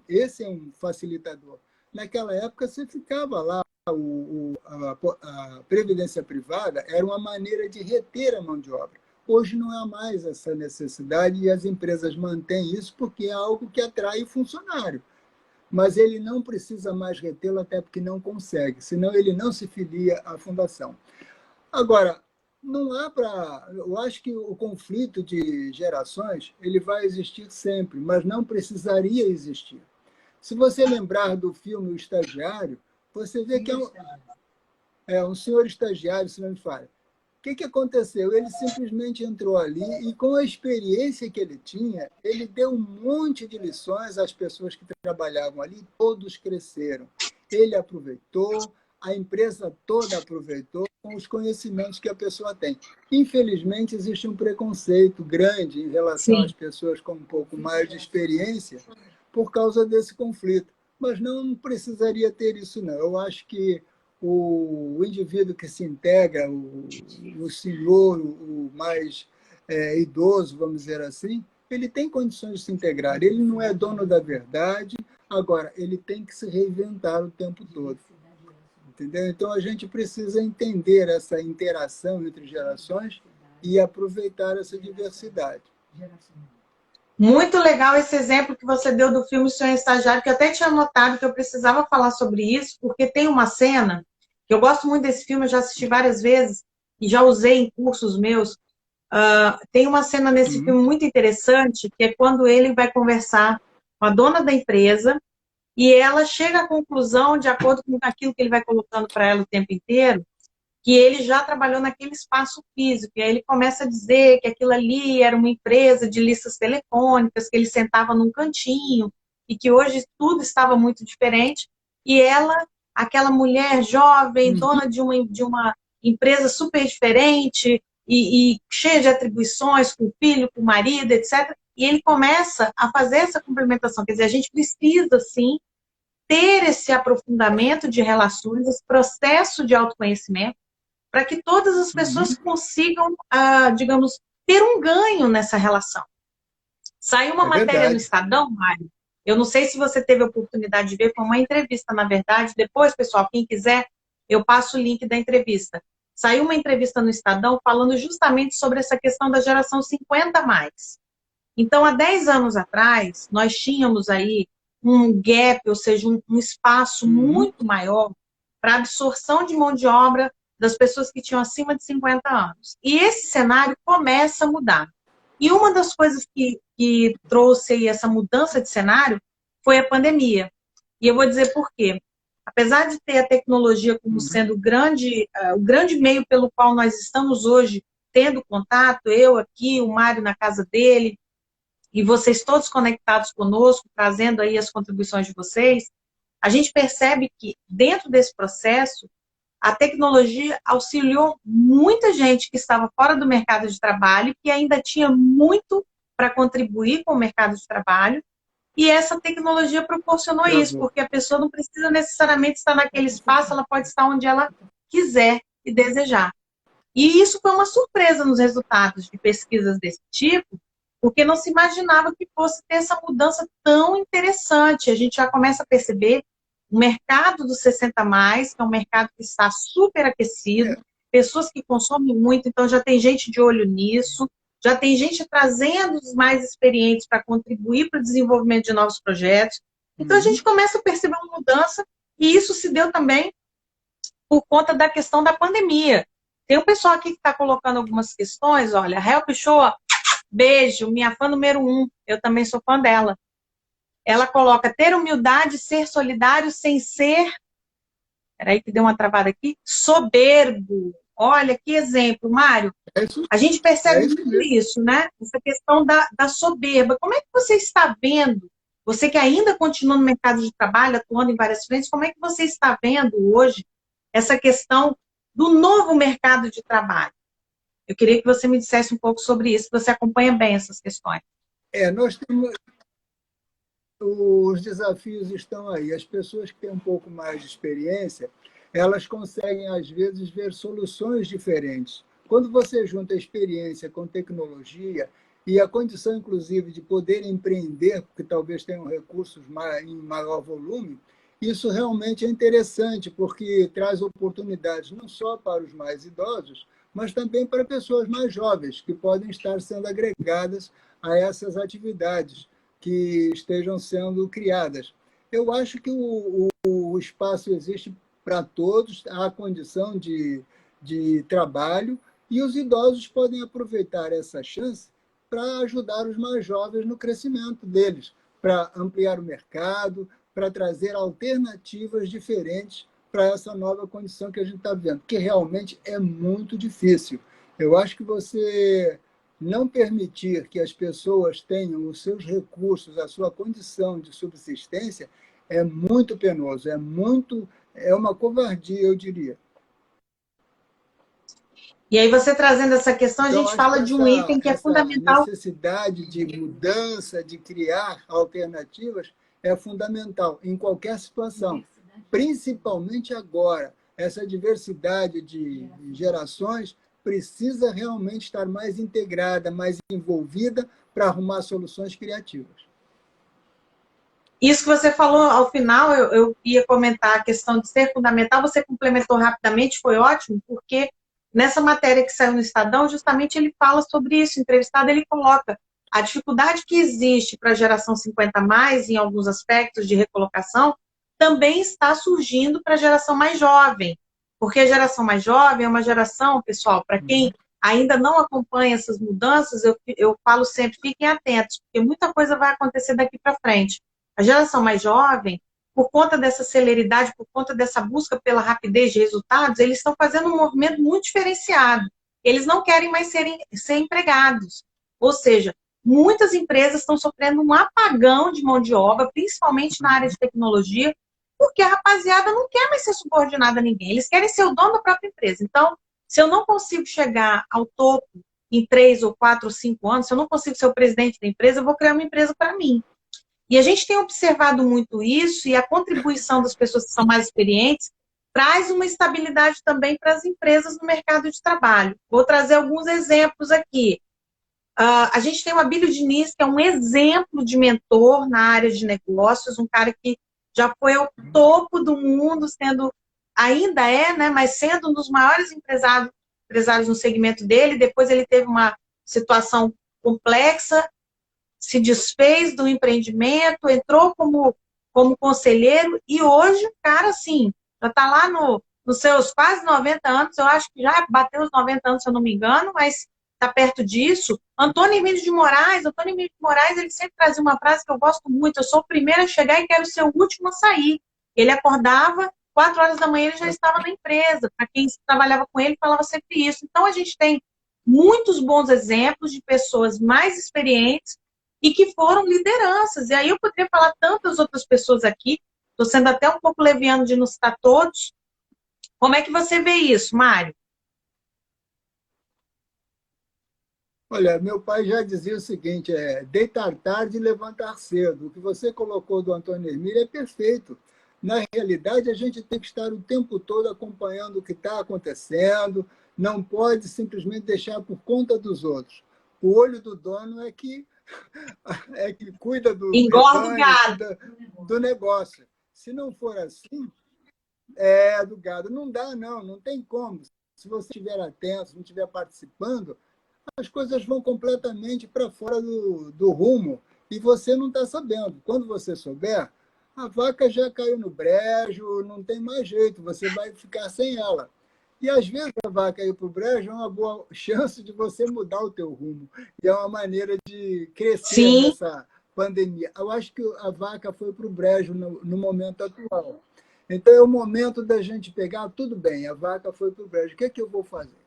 S2: Esse é um facilitador. Naquela época, você ficava lá, a previdência privada era uma maneira de reter a mão de obra. Hoje não há mais essa necessidade e as empresas mantêm isso porque é algo que atrai o funcionário. Mas ele não precisa mais retê-lo, até porque não consegue, senão ele não se filia à fundação. Agora, não há para... Eu acho que o conflito de gerações ele vai existir sempre, mas não precisaria existir. Se você lembrar do filme O Estagiário, você vê que é um senhor estagiário, se não me falha. O que aconteceu? Ele simplesmente entrou ali e, com a experiência que ele tinha, ele deu um monte de lições às pessoas que trabalhavam ali, todos cresceram. Ele aproveitou, a empresa toda aproveitou com os conhecimentos que a pessoa tem. Infelizmente, existe um preconceito grande em relação às
S3: Sim.
S2: pessoas com um pouco mais de experiência por causa desse conflito. Mas não precisaria ter isso, não. Eu acho que o indivíduo que se integra, o senhor, o mais idoso, vamos dizer assim, ele tem condições de se integrar. Ele não é dono da verdade, agora, ele tem que se reinventar o tempo todo. Entendeu? Então, a gente precisa entender essa interação entre gerações e aproveitar essa diversidade.
S1: Muito legal esse exemplo que você deu do filme Sonho Estagiário, que eu até tinha notado que eu precisava falar sobre isso, porque tem uma cena, que eu gosto muito desse filme, eu já assisti várias vezes, e já usei em cursos meus. Tem uma cena nesse filme muito interessante, que é quando ele vai conversar com a dona da empresa, e ela chega à conclusão, de acordo com aquilo que ele vai colocando para ela o tempo inteiro, que ele já trabalhou naquele espaço físico. E aí ele começa a dizer que aquilo ali era uma empresa de listas telefônicas, que ele sentava num cantinho, e que hoje tudo estava muito diferente. E ela, aquela mulher jovem, dona de uma empresa super diferente, e cheia de atribuições, com o filho, com o marido, etc. E ele começa a fazer essa complementação. Quer dizer, a gente precisa, sim, ter esse aprofundamento de relações, esse processo de autoconhecimento, para que todas as pessoas consigam, digamos, ter um ganho nessa relação. Saiu uma matéria no Estadão, Mário, eu não sei se você teve a oportunidade de ver, foi uma entrevista, na verdade. Depois, pessoal, quem quiser, eu passo o link da entrevista. Saiu uma entrevista no Estadão falando justamente sobre essa questão da geração 50+. Então, há 10 anos atrás, nós tínhamos aí um gap, ou seja, um espaço muito maior para absorção de mão de obra das pessoas que tinham acima de 50 anos. E esse cenário começa a mudar. E uma das coisas que trouxe aí essa mudança de cenário foi a pandemia. E eu vou dizer por quê. Apesar de ter a tecnologia como sendo o grande meio pelo qual nós estamos hoje tendo contato, eu aqui, o Mário na casa dele, e vocês todos conectados conosco, trazendo aí as contribuições de vocês, a gente percebe que dentro desse processo, a tecnologia auxiliou muita gente que estava fora do mercado de trabalho, que ainda tinha muito para contribuir com o mercado de trabalho, e essa tecnologia proporcionou isso, porque a pessoa não precisa necessariamente estar naquele espaço, ela pode estar onde ela quiser e desejar. E isso foi uma surpresa nos resultados de pesquisas desse tipo, porque não se imaginava que fosse ter essa mudança tão interessante. A gente já começa a perceber o mercado dos 60+, que é um mercado que está super aquecido, pessoas que consomem muito, então já tem gente de olho nisso, já tem gente trazendo os mais experientes para contribuir para o desenvolvimento de novos projetos. Então a gente começa a perceber uma mudança, e isso se deu também por conta da questão da pandemia. Tem um pessoal aqui que está colocando algumas questões, olha, a Help Show, beijo, minha fã número 1, eu também sou fã dela. Ela coloca, ter humildade, ser solidário sem ser, peraí que deu uma travada aqui, soberbo. Olha, que exemplo, Mário. A gente percebe muito isso, né? Essa questão da soberba. Como é que você está vendo, você que ainda continua no mercado de trabalho, atuando em várias frentes, como é que você está vendo hoje essa questão do novo mercado de trabalho? Eu queria que você me dissesse um pouco sobre isso, você acompanha bem essas questões.
S2: Nós temos... Os desafios estão aí. As pessoas que têm um pouco mais de experiência, elas conseguem, às vezes, ver soluções diferentes. Quando você junta a experiência com tecnologia e a condição, inclusive, de poder empreender, porque talvez tenham recursos em maior volume, isso realmente é interessante, porque traz oportunidades não só para os mais idosos, mas também para pessoas mais jovens, que podem estar sendo agregadas a essas atividades que estejam sendo criadas. Eu acho que o espaço existe para todos, há condição de trabalho, e os idosos podem aproveitar essa chance para ajudar os mais jovens no crescimento deles, para ampliar o mercado, para trazer alternativas diferentes para essa nova condição que a gente está vendo, que realmente é muito difícil. Eu acho que você não permitir que as pessoas tenham os seus recursos, a sua condição de subsistência, é muito penoso, é muito é uma covardia, eu diria.
S1: E aí você trazendo essa questão, a
S2: Então,
S1: gente
S2: acho que
S1: fala de um item que é
S2: essa
S1: fundamental.
S2: necessidade de mudança, de criar alternativas, é fundamental em qualquer situação, principalmente agora. Essa diversidade de gerações precisa realmente estar mais integrada, mais envolvida para arrumar soluções criativas.
S1: Isso que você falou ao final, eu ia comentar a questão de ser fundamental, você complementou rapidamente, foi ótimo, porque nessa matéria que saiu no Estadão, justamente ele fala sobre isso, o entrevistado ele coloca a dificuldade que existe para a geração 50 mais, em alguns aspectos de recolocação, também está surgindo para a geração mais jovem, porque a geração mais jovem é uma geração, pessoal, para quem ainda não acompanha essas mudanças, eu falo sempre, fiquem atentos, porque muita coisa vai acontecer daqui para frente. A geração mais jovem, por conta dessa celeridade, por conta dessa busca pela rapidez de resultados, eles estão fazendo um movimento muito diferenciado. Eles não querem mais ser empregados. Ou seja, muitas empresas estão sofrendo um apagão de mão de obra, principalmente na área de tecnologia, porque a rapaziada não quer mais ser subordinada a ninguém. Eles querem ser o dono da própria empresa. Então, se eu não consigo chegar ao topo em 3 ou 4 ou 5 anos, se eu não consigo ser o presidente da empresa, eu vou criar uma empresa para mim. E a gente tem observado muito isso, e a contribuição das pessoas que são mais experientes traz uma estabilidade também para as empresas no mercado de trabalho. Vou trazer alguns exemplos aqui. A gente tem o Abílio Diniz, que é um exemplo de mentor na área de negócios, um cara que já foi ao topo do mundo, ainda é, né, mas sendo um dos maiores empresários no segmento dele. Depois ele teve uma situação complexa, se desfez do empreendimento, entrou como conselheiro, e hoje o cara, assim, já está lá nos seus quase 90 anos, eu acho que já bateu os 90 anos, se eu não me engano, mas está perto disso. Antônio Emílio de Moraes, ele sempre trazia uma frase que eu gosto muito: eu sou o primeiro a chegar e quero ser o último a sair. Ele acordava, 4 horas da manhã ele já estava na empresa. Para quem trabalhava com ele, falava sempre isso. Então, a gente tem muitos bons exemplos de pessoas mais experientes e que foram lideranças. E aí eu poderia falar tantas outras pessoas aqui, estou sendo até um pouco leviano de não citar todos. Como é que você vê isso, Mário?
S2: Olha, meu pai já dizia o seguinte, deitar tarde e levantar cedo. O que você colocou do Antônio Hermílio é perfeito. Na realidade, a gente tem que estar o tempo todo acompanhando o que está acontecendo, não pode simplesmente deixar por conta dos outros. O olho do dono é que cuida do
S1: Engorda o
S2: rebanho,
S1: gado.
S2: cuida do negócio. Se não for assim, do gado. Não dá, não tem como. Se você estiver atento, se não estiver participando, as coisas vão completamente para fora do rumo e você não está sabendo. Quando você souber, a vaca já caiu no brejo, não tem mais jeito, você vai ficar sem ela. E às vezes a vaca ir para o brejo é uma boa chance de você mudar o teu rumo. E é uma maneira de crescer
S1: Sim.
S2: nessa pandemia. Eu acho que a vaca foi para o brejo no momento atual. Então é o momento da gente pegar, tudo bem, a vaca foi para o brejo, o que é que eu vou fazer?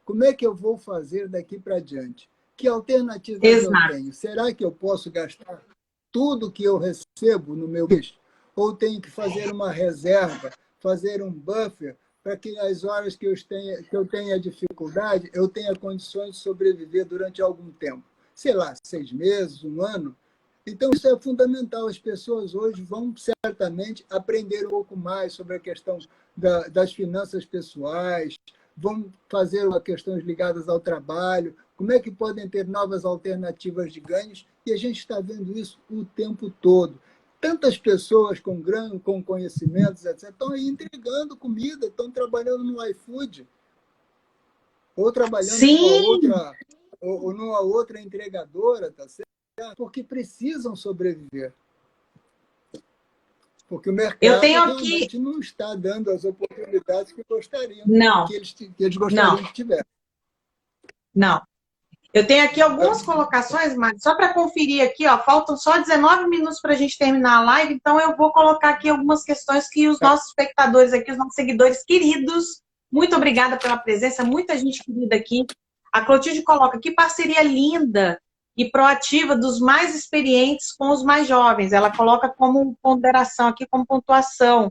S2: Como é que eu vou fazer daqui para diante? Que alternativas eu tenho? Será que eu posso gastar tudo que eu recebo no meu mês? Ou tenho que fazer uma reserva, fazer um buffer, para que nas horas que eu tenha dificuldade, eu tenha condições de sobreviver durante algum tempo? Sei lá, 6 meses, 1 ano? Então, isso é fundamental. As pessoas hoje vão certamente aprender um pouco mais sobre a questão das finanças pessoais, vão fazer questões ligadas ao trabalho, como é que podem ter novas alternativas de ganhos, e a gente está vendo isso o tempo todo. Tantas pessoas com conhecimentos, etc., estão aí entregando comida, estão trabalhando no iFood, ou trabalhando numa outra entregadora, tá certo? Porque precisam sobreviver. Porque o mercado realmente não está dando as oportunidades que gostariam, que eles gostariam que tivessem.
S1: Não. Eu tenho aqui algumas colocações, mas só para conferir aqui, ó, faltam só 19 minutos para a gente terminar a live, então eu vou colocar aqui algumas questões que os nossos espectadores aqui, os nossos seguidores queridos, muito obrigada pela presença, muita gente querida aqui. A Clotilde coloca: que parceria linda e proativa dos mais experientes com os mais jovens. Ela coloca como ponderação aqui, como pontuação.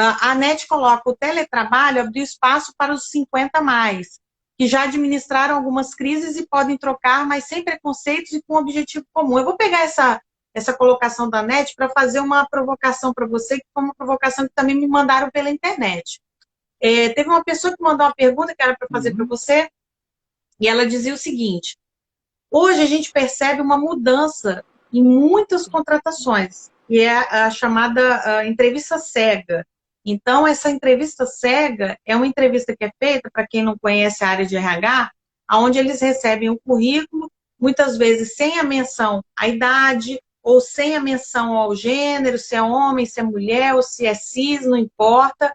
S1: A NET coloca: o teletrabalho abriu espaço para os 50 mais, que já administraram algumas crises e podem trocar, mas sem preconceitos e com um objetivo comum. Eu vou pegar essa colocação da NET para fazer uma provocação para você, que foi uma provocação que também me mandaram pela internet. Teve uma pessoa que mandou uma pergunta que era para fazer para você, e ela dizia o seguinte: hoje a gente percebe uma mudança em muitas contratações, que é a chamada entrevista cega. Então, essa entrevista cega é uma entrevista que é feita, para quem não conhece a área de RH, onde eles recebem o currículo, muitas vezes sem a menção à idade, ou sem a menção ao gênero, se é homem, se é mulher, ou se é cis, não importa.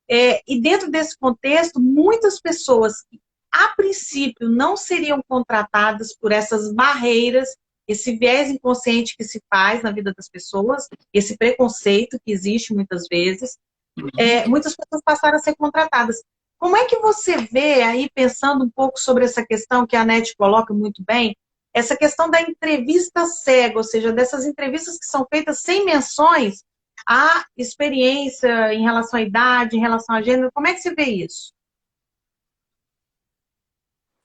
S1: E dentro desse contexto, muitas pessoas que, a princípio, não seriam contratadas por essas barreiras, esse viés inconsciente que se faz na vida das pessoas, esse preconceito que existe muitas vezes, muitas pessoas passaram a ser contratadas. Como é que você vê, aí pensando um pouco sobre essa questão que a NET coloca muito bem, essa questão da entrevista cega, ou seja, dessas entrevistas que são feitas sem menções à experiência em relação à idade, em relação a gênero? Como é que você vê isso?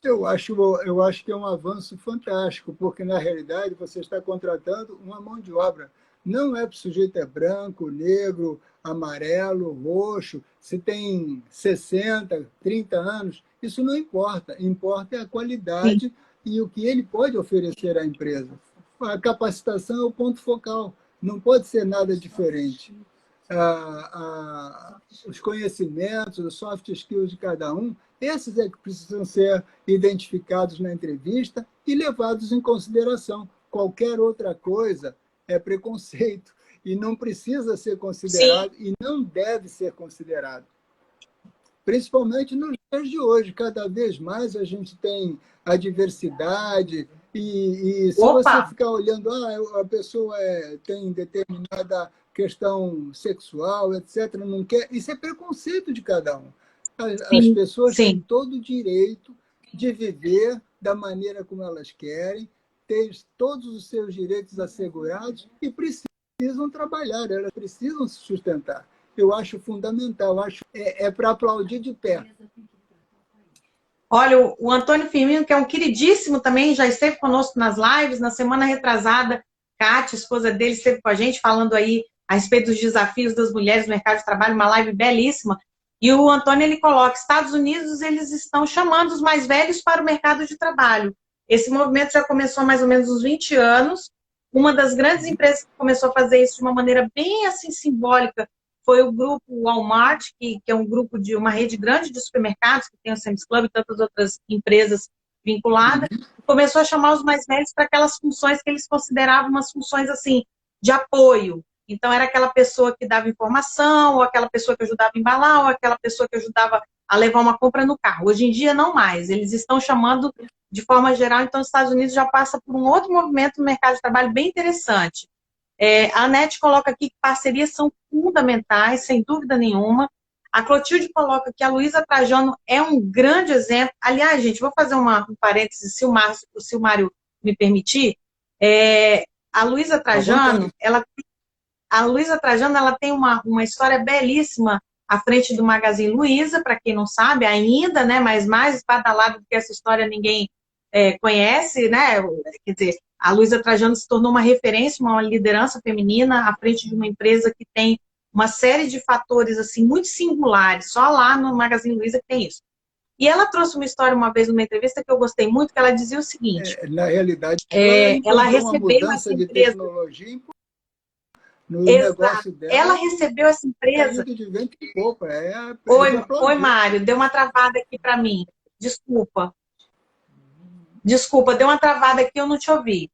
S2: Eu acho que é um avanço fantástico, porque, na realidade, você está contratando uma mão de obra. Não é que o sujeito é branco, negro, amarelo, roxo, se tem 60, 30 anos, isso não importa. Importa é a qualidade e o que ele pode oferecer à empresa. A capacitação é o ponto focal, não pode ser nada diferente. Os conhecimentos, os soft skills de cada um, esses é que precisam ser identificados na entrevista e levados em consideração. Qualquer outra coisa é preconceito e não precisa ser considerado. Sim. E não deve ser considerado. Principalmente nos dias de hoje, cada vez mais a gente tem a diversidade e se você ficar olhando, a pessoa tem determinada questão sexual, etc., não quer, isso é preconceito de cada um. As pessoas têm todo o direito de viver da maneira como elas querem, ter todos os seus direitos assegurados e precisam trabalhar, elas precisam se sustentar. Eu acho fundamental, é para aplaudir de pé.
S1: Olha, o Antônio Firmino, que é um queridíssimo também, já esteve conosco nas lives, na semana retrasada, Kátia, esposa dele, esteve com a gente falando aí a respeito dos desafios das mulheres no mercado de trabalho, uma live belíssima. E o Antônio, ele coloca: Estados Unidos, eles estão chamando os mais velhos para o mercado de trabalho. Esse movimento já começou há mais ou menos uns 20 anos. Uma das grandes empresas que começou a fazer isso de uma maneira bem assim simbólica foi o grupo Walmart, que é um grupo de uma rede grande de supermercados, que tem o Sam's Club e tantas outras empresas vinculadas. Começou a chamar os mais velhos para aquelas funções que eles consideravam umas funções assim de apoio. Então, era aquela pessoa que dava informação, ou aquela pessoa que ajudava a embalar, ou aquela pessoa que ajudava a levar uma compra no carro. Hoje em dia, não mais. Eles estão chamando de forma geral. Então, os Estados Unidos já passa por um outro movimento no mercado de trabalho bem interessante. A NET coloca aqui que parcerias são fundamentais, sem dúvida nenhuma. A Clotilde coloca que a Luísa Trajano é um grande exemplo. Aliás, gente, vou fazer um parênteses, se o Mário me permitir. A Luísa Trajano, ela tem uma história belíssima à frente do Magazine Luiza, para quem não sabe ainda, né, mas mais badalado do que essa história ninguém conhece, né? Quer dizer, a Luísa Trajano se tornou uma referência, uma liderança feminina à frente de uma empresa que tem uma série de fatores assim muito singulares, só lá no Magazine Luiza que tem isso. E ela trouxe uma história uma vez numa entrevista que eu gostei muito, que ela dizia o seguinte:
S2: na realidade,
S1: ela recebeu essa empresa de tecnologia
S2: no negócio dela.
S1: Ela recebeu essa empresa.
S2: De vento e popa.
S1: Oi, Mário, deu uma travada aqui para mim. Desculpa, deu uma travada aqui, eu não te ouvi.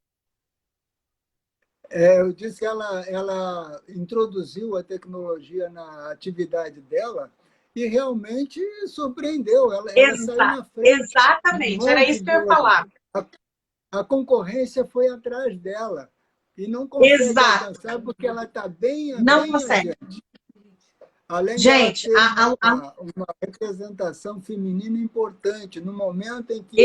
S2: Eu disse que ela introduziu a tecnologia na atividade dela e realmente surpreendeu. Ela saiu na frente.
S1: Exatamente, era isso que eu ia falar.
S2: A concorrência foi atrás dela e não consegue alcançar porque ela está bem
S1: consegue.
S2: Adiante. Além
S1: gente,
S2: de uma representação feminina importante, no momento em que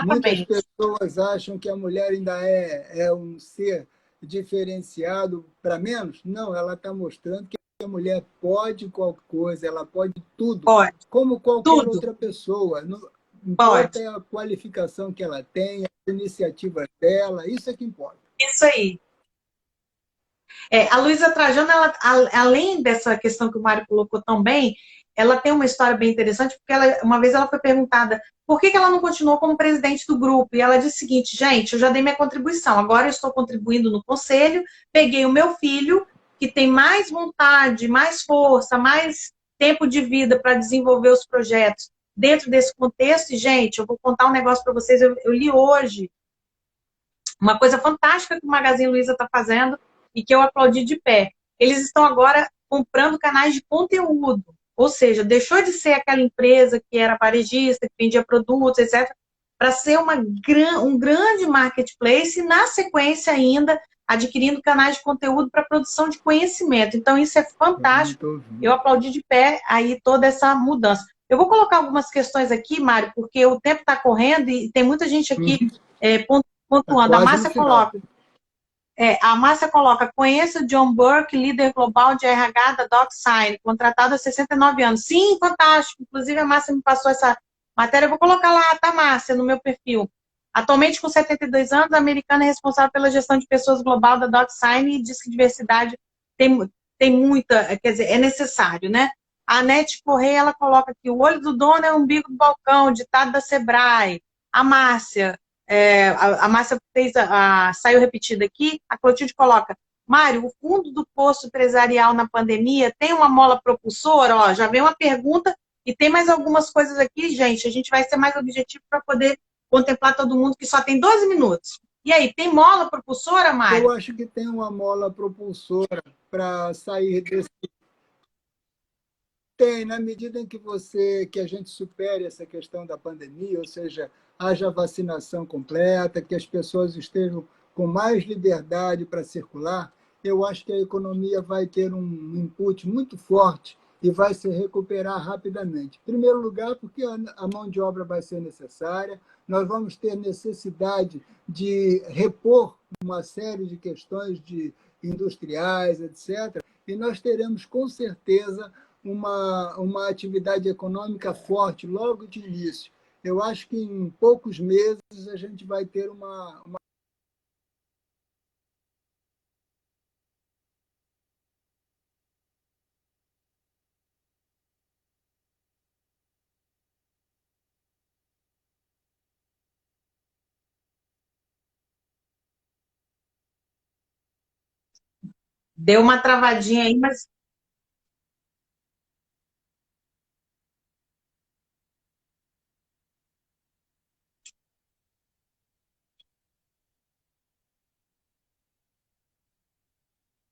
S2: muitas pessoas acham que a mulher ainda é um ser diferenciado para menos, não, ela está mostrando que a mulher pode qualquer coisa, ela pode tudo,
S1: Pode,
S2: como qualquer
S1: tudo,
S2: outra pessoa. Não importa
S1: pode.
S2: a qualificação que ela tem, as iniciativas dela, isso é que importa.
S1: Isso aí. A Luísa Trajano, além dessa questão que o Mário colocou tão bem, ela tem uma história bem interessante, porque uma vez ela foi perguntada por que ela não continuou como presidente do grupo, e ela disse o seguinte: gente, eu já dei minha contribuição, agora eu estou contribuindo no conselho, peguei o meu filho, que tem mais vontade, mais força, mais tempo de vida para desenvolver os projetos dentro desse contexto, e, gente, eu vou contar um negócio para vocês, eu li hoje uma coisa fantástica que o Magazine Luiza está fazendo e que eu aplaudi de pé. Eles estão agora comprando canais de conteúdo, ou seja, deixou de ser aquela empresa que era varejista, que vendia produtos, etc., para ser um grande marketplace e, na sequência ainda, adquirindo canais de conteúdo para produção de conhecimento. Então, isso é fantástico. Eu aplaudi de pé aí toda essa mudança. Eu vou colocar algumas questões aqui, Mário, porque o tempo está correndo e tem muita gente aqui pontuando. A Márcia coloca, conheço John Burke, líder global de RH da DocSign, contratado há 69 anos. Sim, fantástico. Inclusive, a Márcia me passou essa matéria. Eu vou colocar lá, tá, Márcia, no meu perfil. Atualmente, com 72 anos, a americana é responsável pela gestão de pessoas global da DocSign e diz que diversidade tem muita, quer dizer, é necessário, né? A Anete Correia, ela coloca aqui, o olho do dono é o umbigo do balcão, ditado da Sebrae. A Márcia, a Márcia saiu repetida aqui, a Clotilde coloca, Mário, o fundo do poço empresarial na pandemia tem uma mola propulsora? Ó, já vem uma pergunta e tem mais algumas coisas aqui, gente, a gente vai ser mais objetivo para poder contemplar todo mundo, que só tem 12 minutos. E aí, tem mola propulsora, Mário?
S2: Eu acho que tem uma mola propulsora para sair desse. Tem, na medida em que a gente supere essa questão da pandemia, ou seja, haja vacinação completa, que as pessoas estejam com mais liberdade para circular, eu acho que a economia vai ter um input muito forte e vai se recuperar rapidamente. Em primeiro lugar, porque a mão de obra vai ser necessária, nós vamos ter necessidade de repor uma série de questões industriais, etc., e nós teremos, com certeza, uma atividade econômica forte logo de início. Eu acho que em poucos meses a gente vai ter uma.
S1: Deu uma travadinha aí, mas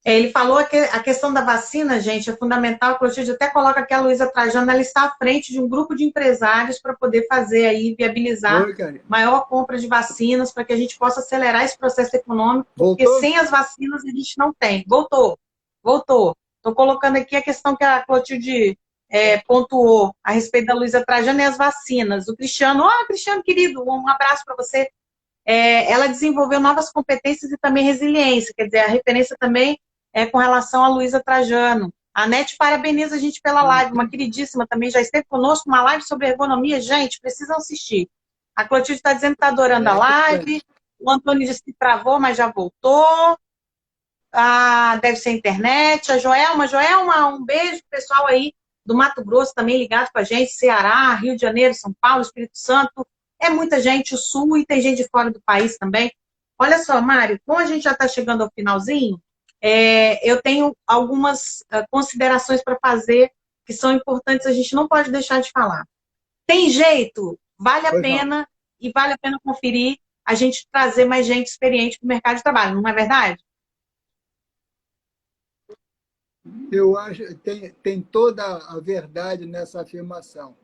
S1: ele falou que a questão da vacina, gente, é fundamental. A Clotilde até coloca que a Luísa Trajano ela está à frente de um grupo de empresários para poder fazer aí, viabilizar
S2: Oi,
S1: maior compra de vacinas para que a gente possa acelerar esse processo econômico, porque
S2: voltou?
S1: sem as vacinas a gente não tem. Voltou. Estou colocando aqui a questão que a Clotilde pontuou a respeito da Luísa Trajano e as vacinas. O Cristiano, Cristiano querido, um abraço para você. Ela desenvolveu novas competências e também resiliência, quer dizer, a referência também com relação a Luísa Trajano. A NET parabeniza a gente pela live, uma queridíssima também, já esteve conosco, uma live sobre ergonomia, gente, precisam assistir. A Clotilde está dizendo que está adorando a live, o Antônio disse que travou, mas já voltou. Deve ser a internet. A Joelma, um beijo pro pessoal aí do Mato Grosso também ligado com a gente, Ceará, Rio de Janeiro, São Paulo, Espírito Santo. É muita gente, o Sul, e tem gente de fora do país também. Olha só, Mário, como a gente já está chegando ao finalzinho, eu tenho algumas considerações para fazer que são importantes, a gente não pode deixar de falar. Tem jeito, vale a pena, e vale a pena conferir a gente trazer mais gente experiente para o mercado de trabalho, não é verdade?
S2: Eu acho que tem toda a verdade nessa afirmação.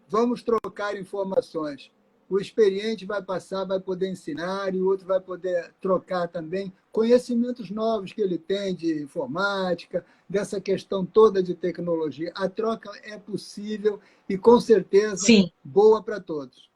S2: Vamos trocar informações. O experiente vai passar, vai poder ensinar, e o outro vai poder trocar também conhecimentos novos que ele tem de informática, dessa questão toda de tecnologia. A troca é possível e, com certeza,
S1: Sim.
S2: boa para todos.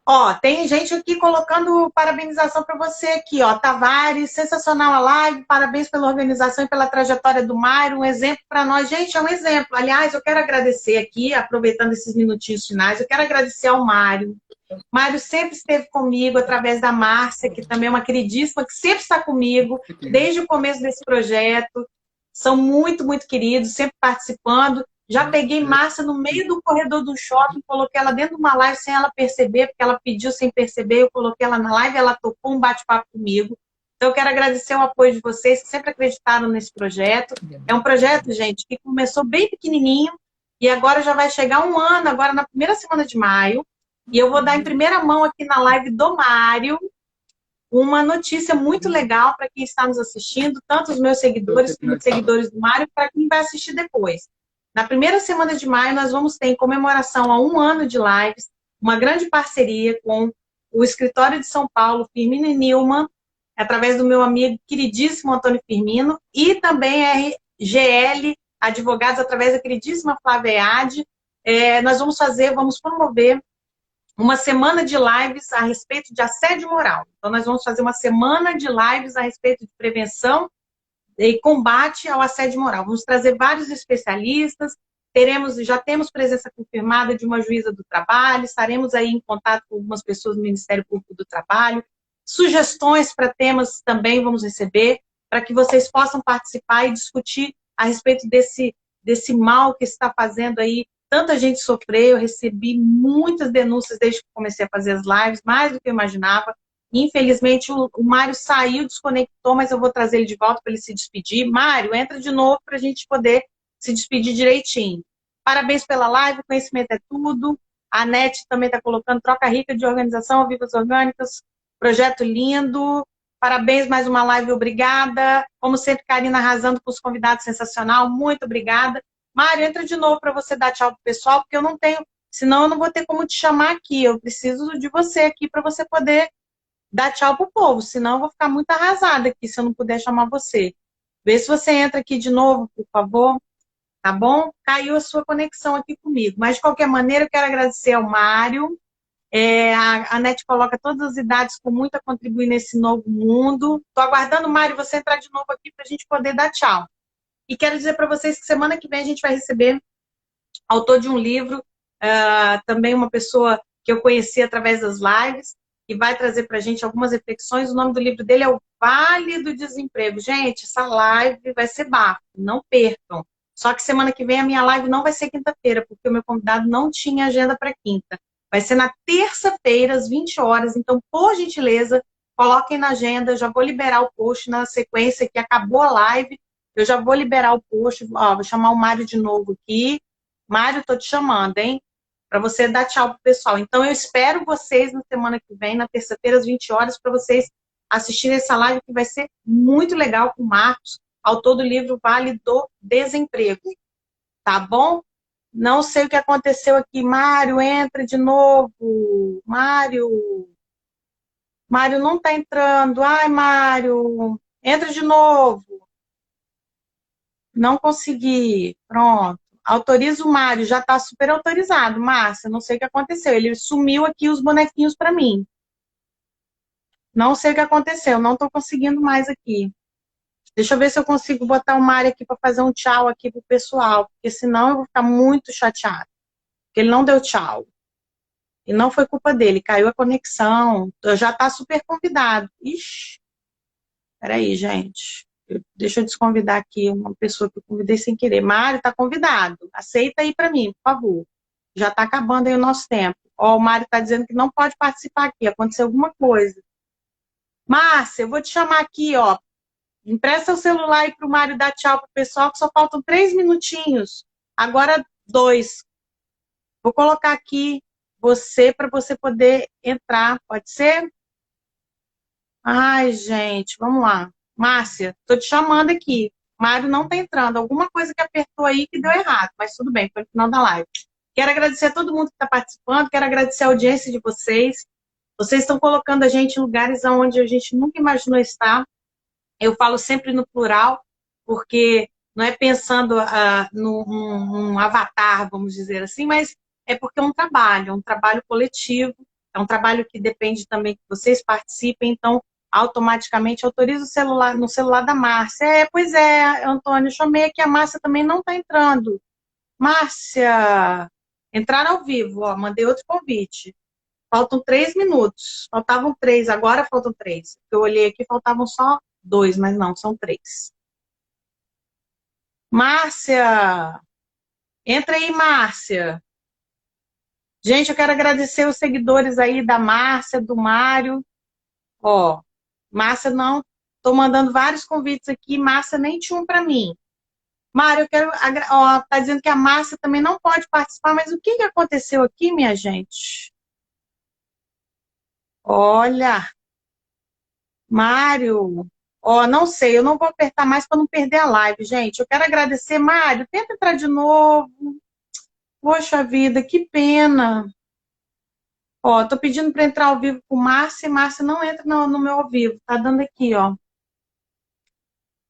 S1: Ó, tem gente aqui colocando parabenização para você aqui, ó. Tavares, sensacional a live, parabéns pela organização e pela trajetória do Mário, um exemplo para nós. Gente, é um exemplo. Aliás, eu quero agradecer aqui, aproveitando esses minutinhos finais, eu quero agradecer ao Mário. Mário sempre esteve comigo através da Márcia, que também é uma queridíssima, que sempre está comigo desde o começo desse projeto. São muito, muito queridos, sempre participando. Já peguei Márcia no meio do corredor do shopping, coloquei ela dentro de uma live sem ela perceber, porque ela pediu sem perceber, eu coloquei ela na live, ela topou um bate-papo comigo. Então, eu quero agradecer o apoio de vocês, que sempre acreditaram nesse projeto. É um projeto, gente, que começou bem pequenininho e agora já vai chegar um ano, agora na primeira semana de maio. E eu vou dar em primeira mão aqui na live do Mário uma notícia muito legal para quem está nos assistindo, tanto os meus seguidores como os seguidores do Mário, para quem vai assistir depois. Na primeira semana de maio, nós vamos ter, em comemoração a um ano de lives, uma grande parceria com o Escritório de São Paulo, Firmino e Nilman, através do meu amigo queridíssimo Antônio Firmino, e também a RGL Advogados, através da queridíssima Flávia Eade. Nós vamos promover uma semana de lives a respeito de assédio moral. Então, nós vamos fazer uma semana de lives a respeito de prevenção e combate ao assédio moral. Vamos trazer vários especialistas, já temos presença confirmada de uma juíza do trabalho, estaremos aí em contato com algumas pessoas do Ministério Público do Trabalho. Sugestões para temas também vamos receber, para que vocês possam participar e discutir a respeito desse mal que está fazendo aí tanta gente sofrer. Eu recebi muitas denúncias desde que comecei a fazer as lives, mais do que eu imaginava. Infelizmente, o Mário saiu, desconectou, mas eu vou trazer ele de volta para ele se despedir. Mário, entra de novo para a gente poder se despedir direitinho. Parabéns pela live, conhecimento é tudo. A NET também está colocando troca rica de organização, Vivas Orgânicas, projeto lindo. Parabéns, mais uma live, obrigada. Como sempre, Karina arrasando com os convidados, sensacional, muito obrigada. Mário, entra de novo para você dar tchau pro pessoal, porque eu não tenho, senão eu não vou ter como te chamar aqui. Eu preciso de você aqui para você poder dar tchau pro povo, senão eu vou ficar muito arrasada aqui se eu não puder chamar você. Vê se você entra aqui de novo, por favor, tá bom? Caiu a sua conexão aqui comigo. Mas, de qualquer maneira, eu quero agradecer ao Mário. A NET coloca todas as idades com muito a contribuir nesse novo mundo. Estou aguardando, Mário, você entrar de novo aqui para a gente poder dar tchau. E quero dizer para vocês que semana que vem a gente vai receber autor de um livro, também uma pessoa que eu conheci através das lives, que vai trazer para a gente algumas reflexões. O nome do livro dele é O Vale do Desemprego. Gente, essa live vai ser bafo, não percam. Só que semana que vem a minha live não vai ser quinta-feira, porque o meu convidado não tinha agenda para quinta. Vai ser na terça-feira, às 20 horas. Então, por gentileza, coloquem na agenda. Eu já vou liberar o post na sequência que acabou a live. Eu já vou liberar o post. Ó, vou chamar o Mário de novo aqui. Mário, tô te chamando, hein? Para você dar tchau pro pessoal. Então, eu espero vocês na semana que vem, na terça-feira, às 20 horas, para vocês assistirem essa live, que vai ser muito legal, com o Marcos, autor do livro Vale do Desemprego. Tá bom? Não sei o que aconteceu aqui. Mário, entra de novo. Mário não tá entrando. Ai, Mário, entra de novo. Não consegui. Pronto. Autoriza o Mário. Já está super autorizado, Márcia. Não sei o que aconteceu. Ele sumiu aqui os bonequinhos para mim. Não sei o que aconteceu. Não estou conseguindo mais aqui. Deixa eu ver se eu consigo botar o Mário aqui para fazer um tchau aqui pro pessoal. Porque senão eu vou ficar muito chateada. Porque ele não deu tchau. E não foi culpa dele. Caiu a conexão. Já está super convidado. Ixi. Peraí, gente. Deixa eu desconvidar aqui uma pessoa que eu convidei sem querer. Mário, tá convidado. Aceita aí para mim, por favor. Já tá acabando aí o nosso tempo. Ó, o Mário tá dizendo que não pode participar aqui. Aconteceu alguma coisa. Márcia, eu vou te chamar aqui, ó. Empresta o celular aí pro Mário dar tchau pro pessoal, que só faltam 3 minutinhos. Agora 2. Vou colocar aqui você para você poder entrar. Pode ser? Ai, gente, vamos lá. Márcia, tô te chamando aqui. Mário não tá entrando. Alguma coisa que apertou aí que deu errado, mas tudo bem, foi no final da live. Quero agradecer a todo mundo que está participando, quero agradecer a audiência de vocês. Vocês estão colocando a gente em lugares onde a gente nunca imaginou estar. Eu falo sempre no plural, porque não é pensando num avatar, vamos dizer assim, mas é porque é um trabalho coletivo. É um trabalho que depende também que vocês participem, então automaticamente autoriza o celular no celular da Márcia. Pois é, Antônio, chamei aqui, a Márcia também não está entrando. Márcia, entrar ao vivo, ó, mandei outro convite. Faltam 3 minutos. Faltavam 3, agora faltam 3. Eu olhei aqui, faltavam só 2, mas não, são 3. Márcia! Entra aí, Márcia. Gente, eu quero agradecer os seguidores aí da Márcia, do Mário. Ó, Márcia não... Tô mandando vários convites aqui, Márcia nem tinha um para mim. Mário, eu quero... Ó, tá dizendo que a Márcia também não pode participar, mas o que aconteceu aqui, minha gente? Olha, Mário... Ó, não sei, eu não vou apertar mais para não perder a live, gente. Eu quero agradecer, Mário, tenta entrar de novo. Poxa vida, que pena. Ó, tô pedindo para entrar ao vivo com Márcia, e Márcia não entra no meu ao vivo. Tá dando aqui, ó.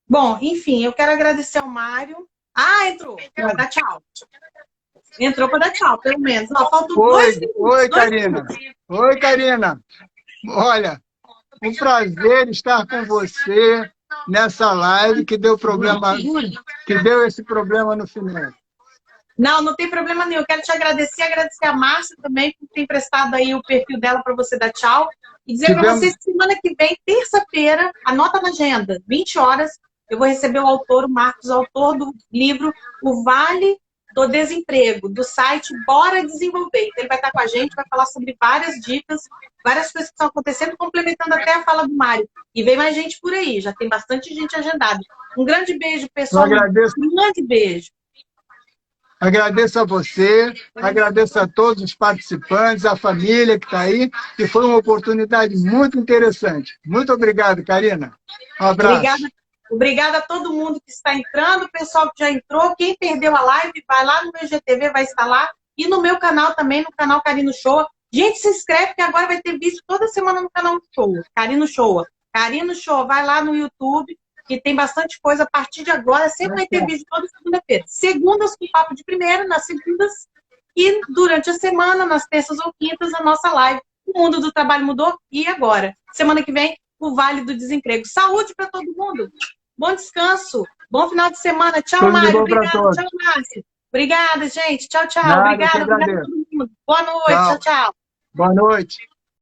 S1: Bom, enfim, eu quero agradecer ao Mário. Ah, entrou. Vai dar tchau. Entrou para dar tchau, pelo menos. Ó, faltam 2 minutos.
S2: Oi, Karina. Oi, Karina. Olha, um prazer estar com você nessa live que deu esse problema no final.
S1: Não, não tem problema nenhum. Eu quero te agradecer a Márcia também por ter emprestado aí o perfil dela para você dar tchau. E dizer para vocês que semana que vem, terça-feira, anota na agenda, 20 horas, eu vou receber o autor, o Marcos, autor do livro O Vale do Desemprego, do site Bora Desenvolver. Então, ele vai estar com a gente, vai falar sobre várias dicas, várias coisas que estão acontecendo, complementando até a fala do Mário. E vem mais gente por aí, já tem bastante gente agendada. Um grande beijo, pessoal. Um grande beijo.
S2: Agradeço a você, agradeço a todos os participantes, a família que está aí, e foi uma oportunidade muito interessante. Muito obrigado, Karina. Um abraço.
S1: Obrigada a todo mundo que está entrando, o pessoal que já entrou. Quem perdeu a live, vai lá no meu IGTV, vai estar lá. E no meu canal também, no canal Carino Show. Gente, se inscreve, que agora vai ter vídeo toda semana no canal Show. Carino Show. Carino Show, vai lá no YouTube, que tem bastante coisa a partir de agora. Sempre vai ter vídeo toda segunda-feira. Segundas com papo de primeira, nas segundas. E durante a semana, nas terças ou quintas, a nossa live. O mundo do trabalho mudou e agora? Semana que vem, o Vale do Desemprego. Saúde para todo mundo. Bom descanso. Bom final de semana. Tchau, Mário. Obrigada. Tchau, Márcio. Obrigada, gente. Tchau, tchau. Obrigada. Obrigada a todo mundo. Boa noite. Tchau, tchau.
S2: Boa noite.